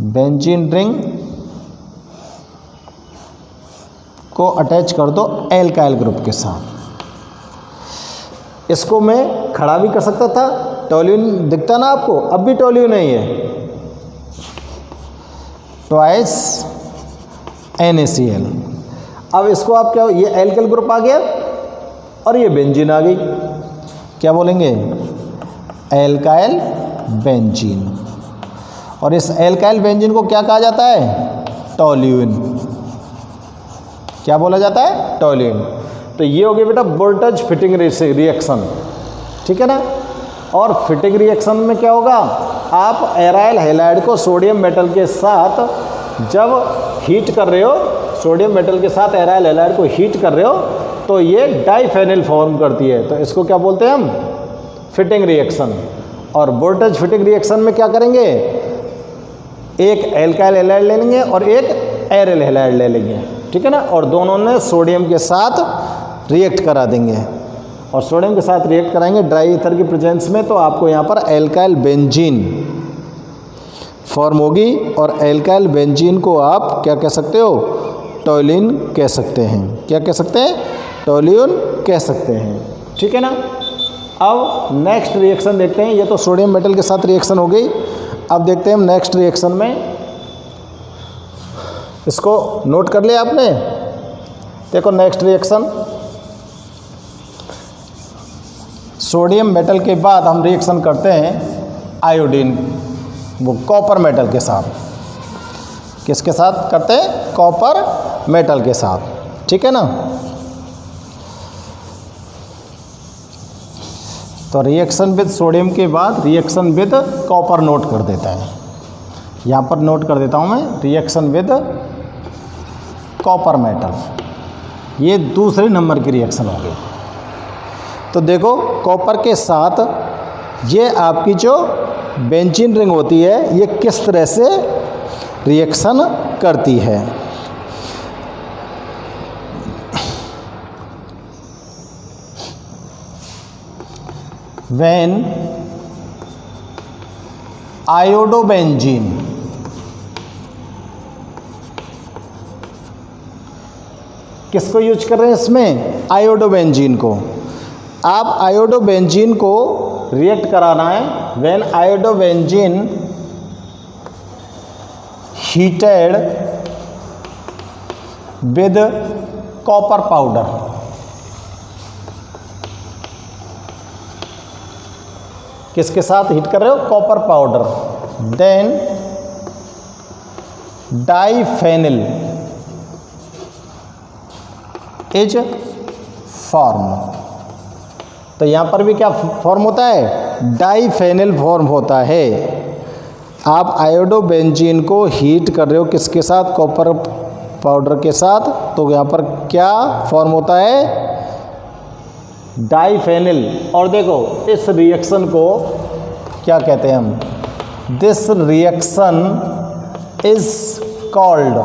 बेंजीन रिंग को अटैच कर दो एल्काइल ग्रुप के साथ। इसको मैं खड़ा भी कर सकता था, टोल्यून दिखता ना आपको, अब भी टोल्यून नहीं है, ट्वाइस NaCl। अब इसको आप क्या, ये एल्काइल ग्रुप आ गया और ये बेंजीन आ गई, क्या बोलेंगे? Alkyl benzene. और इस एल्काइल बेंजीन को क्या कहा जाता है? टोल्यूइन। क्या बोला जाता है? टोल्यूइन। तो ये हो गया बेटा वोल्टेज फिटिंग रिएक्शन, ठीक है ना। और फिटिंग रिएक्शन में क्या होगा? आप एराइल हैलाइड को सोडियम मेटल के साथ जब हीट कर रहे हो, सोडियम मेटल के साथ एराइल हैलाइड को हीट कर रहे हो, तो ये डाइफेनिल फॉर्म करती है। तो इसको क्या बोलते हैं हम? Fitting reaction. और वोल्टेज फिटिंग रिएक्शन में क्या करेंगे? एक एल्काइल हैलाइड ले लेंगे और एक एराइल हैलाइड ले लेंगे, ठीक है ना। और दोनों ने सोडियम के साथ रिएक्ट करा देंगे, और सोडियम के साथ रिएक्ट कराएंगे ड्राई ईथर की प्रेजेंस में। तो आपको यहाँ पर एल्काइल बेंजीन फॉर्म होगी, और एल्काइल बेंजीन को आप क्या कह सकते हो? टोल्यूइन कह सकते हैं। क्या कह सकते हैं? टोल्यूइन कह सकते हैं, ठीक है ना। अब नेक्स्ट रिएक्शन देखते हैं। ये तो सोडियम मेटल के साथ रिएक्शन हो गई। अब देखते हैं हम नेक्स्ट रिएक्शन में, इसको नोट कर लिया आपने। देखो नेक्स्ट रिएक्शन, सोडियम मेटल के बाद हम रिएक्शन करते हैं आयोडीन, वो कॉपर मेटल के साथ। किसके साथ करते हैं? कॉपर मेटल के साथ, ठीक है ना। तो रिएक्शन विद सोडियम के बाद रिएक्शन विद कॉपर नोट कर देता है। यहाँ पर नोट कर देता हूँ मैं, रिएक्शन विद कॉपर मेटल, ये दूसरे नंबर की रिएक्शन हो गई। तो देखो कॉपर के साथ ये आपकी जो बेंजीन रिंग होती है, ये किस तरह से रिएक्शन करती है। When आयोडोबेंजीन किसको यूज कर रहे हैं इसमें? आयोडोबेंजीन को। आप आयोडोबेंजीन को रिएक्ट कराना है। When iodobenzene heated with copper powder, किसके साथ हीट कर रहे हो? Copper powder. Then diphenyl is form. तो यहाँ पर भी क्या फॉर्म होता है? डाइफेनिल फॉर्म होता है। आप आयोडोबेंजीन को हीट कर रहे हो किसके साथ? कॉपर पाउडर के साथ। तो यहाँ पर क्या फॉर्म होता है? डाइफेनिल। और देखो इस रिएक्शन को क्या कहते हैं हम? This reaction is called,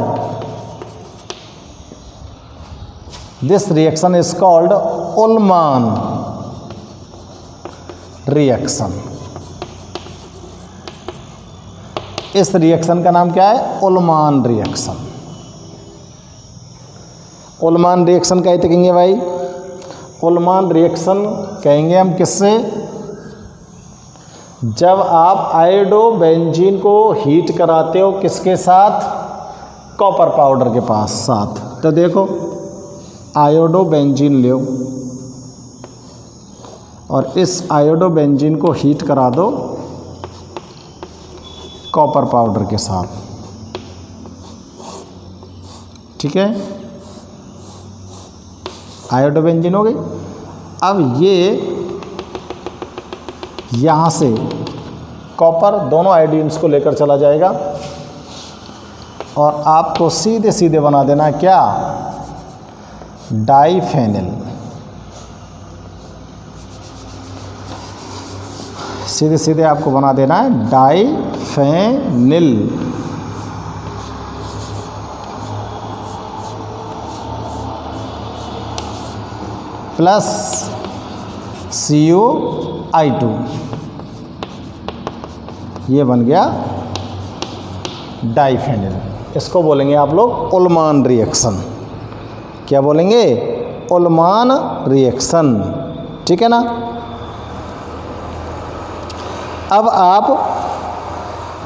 this reaction is called Ullmann reaction. इस रिएक्शन का नाम क्या है? उल्मान रिएक्शन. उल्मान रिएक्शन कहते कहेंगे भाई, उल्मान रिएक्शन कहेंगे हम किससे? जब आप आयोडो बेंजीन को हीट कराते हो किसके साथ? कॉपर पाउडर के पास साथ. तो देखो आयोडो बेंजीन लो और इस आयोडो बेंजीन को हीट करा दो कॉपर पाउडर के साथ. ठीक है, आयोडो बेंजीन हो गई. अब ये यहाँ से कॉपर दोनों आयोडीन्स को लेकर चला जाएगा और आपको सीधे सीधे बना देना है क्या? डाइफेनिल. सीधे सीधे आपको बना देना है डाइफेनिल. Plus CuI2. ये बन गया डाइफेनिल. इसको बोलेंगे आप लोग उल्मान रिएक्शन. क्या बोलेंगे? उल्मान रिएक्शन. ठीक है ना. अब आप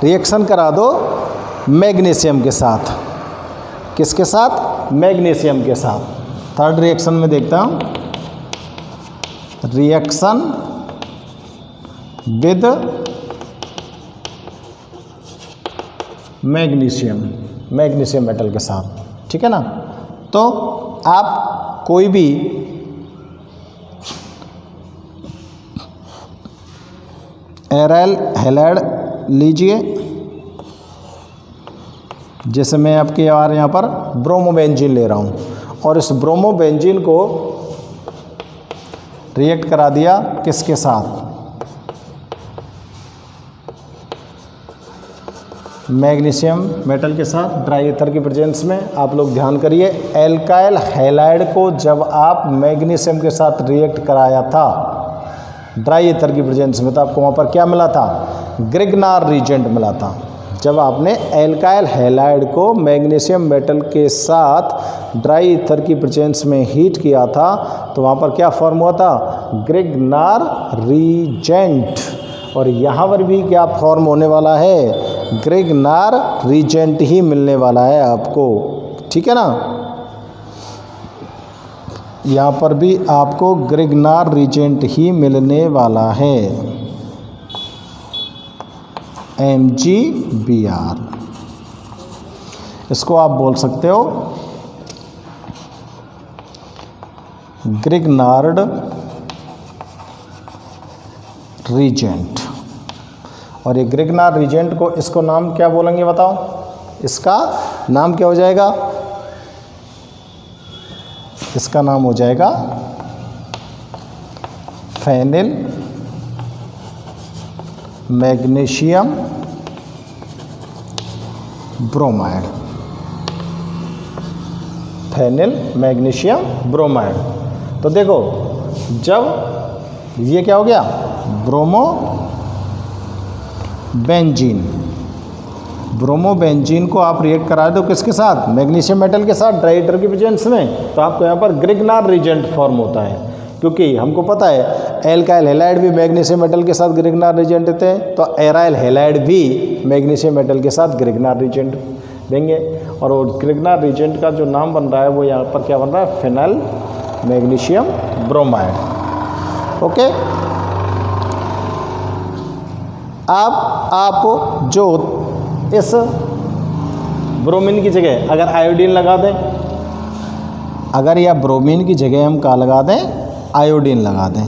रिएक्शन करा दो मैग्नीशियम के साथ. किसके साथ? मैग्नीशियम के साथ. थर्ड रिएक्शन में देखता हूँ, reaction with magnesium, magnesium metal के साथ. ठीक है ना. तो आप कोई भी एराइल हैलाइड लीजिए. जैसे मैं आपके यहाँ पर ब्रोमोबेंजीन ले रहा हूँ और इस ब्रोमोबेंजीन को रिएक्ट करा दिया किसके साथ? मैग्नीशियम मेटल के साथ ड्राई ईथर की प्रेजेंस में. आप लोग ध्यान करिए, एल्काइल हैलाइड को जब आप मैग्नीशियम के साथ रिएक्ट कराया था ड्राई ईथर की प्रेजेंस में, तो आपको वहाँ पर क्या मिला था? ग्रिग्नार रीजेंट मिला था. जब आपने एल्काइल हैलाइड को मैग्नीशियम मेटल के साथ ड्राई ईथर की प्रेजेंस में हीट किया था तो वहाँ पर क्या फॉर्म हुआ था? ग्रिग्नार रीजेंट. और यहाँ पर भी क्या फॉर्म होने वाला है? ग्रिग्नार रीजेंट ही मिलने वाला है आपको. ठीक है ना. यहाँ पर भी आपको ग्रिग्नार रीजेंट ही मिलने वाला है. MgBr. इसको आप बोल सकते हो ग्रिग्नार्ड रीजेंट. और ये ग्रिग्नार्ड रीजेंट को इसको नाम क्या बोलेंगे बताओ? इसका नाम क्या हो जाएगा? इसका नाम हो जाएगा phenyl magnesium bromide. Phenyl magnesium bromide. तो देखो जब ये क्या हो गया? ब्रोमोबेंजीन. ब्रोमोबेंजीन को आप रिएक्ट करा दो किसके साथ? मैग्नीशियम मेटल के साथ ड्राई ईथर की प्रेजेंस में, तो आपको यहाँ पर ग्रिग्नार रीजेंट फॉर्म होता है. क्योंकि हमको पता है एल्काइल हैलाइड भी मैग्नीशियम मेटल के साथ ग्रिग्नार रीजेंट देते हैं, तो एराइल हैलाइड भी मैग्नीशियम मेटल के साथ ग्रिग्नार रीजेंट देंगे. और वो ग्रिग्नार रीजेंट का जो नाम बन रहा है वो यहाँ पर क्या बन रहा है? Phenyl magnesium bromide. ओके. अब आप जो इस ब्रोमीन की जगह अगर आयोडीन लगा दें, अगर या ब्रोमीन की जगह हम क्या लगा दें? आयोडीन लगा दें,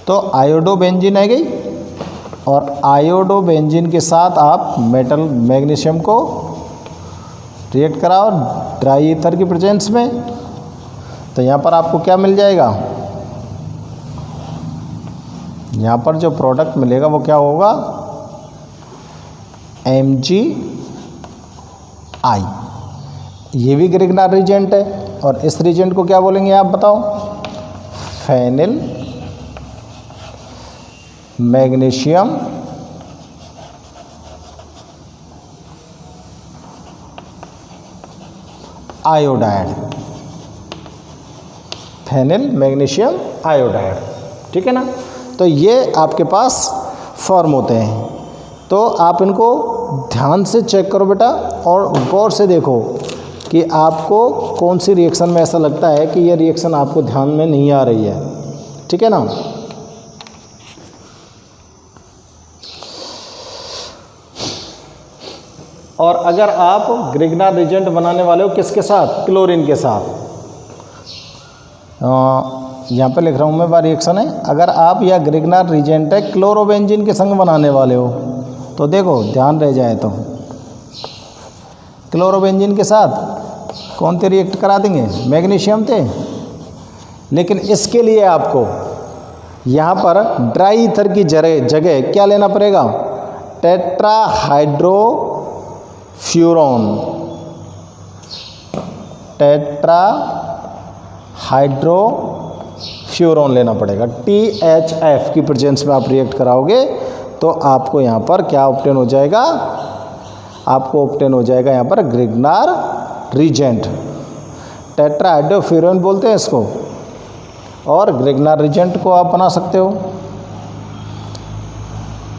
तो आयोडोबेंजीन आ गई. और आयोडोबेंजीन के साथ आप मेटल मैग्नीशियम को रिएक्ट कराओ ड्राई ईथर की प्रेजेंस में, तो यहाँ पर आपको क्या मिल जाएगा? यहाँ पर जो प्रोडक्ट मिलेगा वो क्या होगा? MgI, ये भी ग्रिग्नार रिजेंट है। और इस रिजेंट को क्या बोलेंगे आप बताओ? Phenyl magnesium iodide, phenyl magnesium iodide, ठीक है ना। तो ये आपके पास फॉर्म होते हैं। तो आप इनको ध्यान से चेक करो बेटा और गौर से देखो कि आपको कौन सी रिएक्शन में ऐसा लगता है कि ये रिएक्शन आपको ध्यान में नहीं आ रही है, ठीक है ना। और अगर आप ग्रिग्नार रिजेंट बनाने वाले हो किसके साथ? क्लोरीन के साथ। यहाँ पे लिख रहा हूँ मैं बार रिएक्शन है। अगर आप या ग्रिग्नार रिजेंट है क्लोरोबेंजीन के संग बनाने वाले हो तो देखो ध्यान रह जाए तो क्लोरोबेंजीन के साथ कौन थे रिएक्ट करा देंगे? मैग्नीशियम थे। लेकिन इसके लिए आपको यहाँ पर ड्राई ईथर की जगह क्या लेना पड़ेगा? टेट्राहाइड्रोफ्यूरॉन लेना पड़ेगा। THF की प्रेजेंस में आप रिएक्ट कराओगे तो आपको यहाँ पर क्या ऑब्टेन हो जाएगा? आपको ऑब्टेन हो जाएगा यहाँ पर ग्रिग्नार रिजेंट। टेट्राहाइड्रोफ्यूरॉन बोलते हैं इसको। और ग्रिग्नार रिजेंट को आप बना सकते हो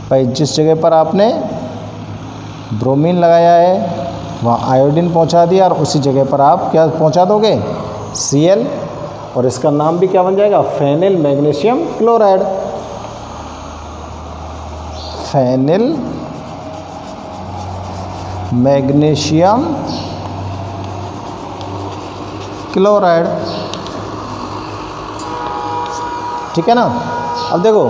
भाई जिस जगह पर आपने ब्रोमीन लगाया है वहाँ आयोडीन पहुँचा दिया और उसी जगह पर आप क्या पहुँचा दोगे? Cl, और इसका नाम भी क्या बन जाएगा? Phenyl magnesium chloride. Phenyl magnesium chloride, ठीक है ना। अब देखो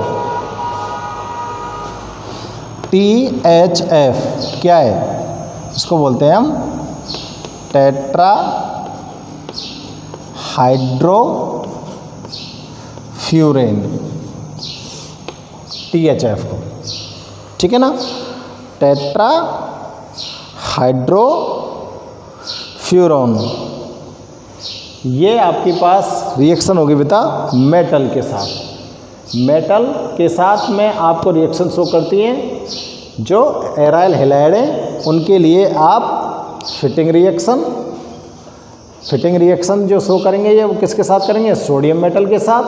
THF क्या है? इसको बोलते हैं हम टेट्रा हाइड्रोफ्यूरेन, THF को, ठीक है ना। टेट्रा हाइड्रोफ्यूरॉन, ये आपके पास रिएक्शन होगी बेटा मेटल के साथ। मेटल के साथ में आपको रिएक्शन शो करती हैं जो एराइल हैलाइड है उनके लिए आप फिटिंग रिएक्शन जो शो करेंगे ये वो किसके साथ करेंगे? सोडियम मेटल के साथ।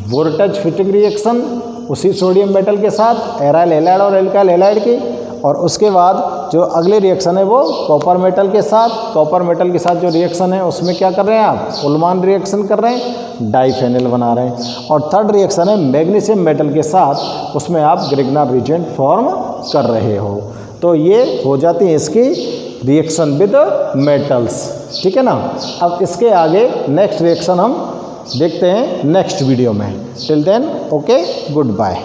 वोल्टेज फिटिंग रिएक्शन उसी सोडियम मेटल के साथ, एराइल हैलाइड और एल्काइल हैलाइड की। और उसके बाद जो अगली रिएक्शन है वो कॉपर मेटल के साथ। कॉपर मेटल के साथ जो रिएक्शन है उसमें क्या कर रहे हैं आप? उल्मान रिएक्शन कर रहे हैं, डाइफेनिल बना रहे हैं। और थर्ड रिएक्शन है मैग्नीशियम मेटल के साथ, उसमें आप ग्रिग्नार रिजेंट फॉर्म कर रहे हो। तो ये हो जाती है इसकी रिएक्शन विद मेटल्स, ठीक है ना। अब इसके आगे नेक्स्ट रिएक्शन हम देखते हैं नेक्स्ट वीडियो में। Till then okay, good bye.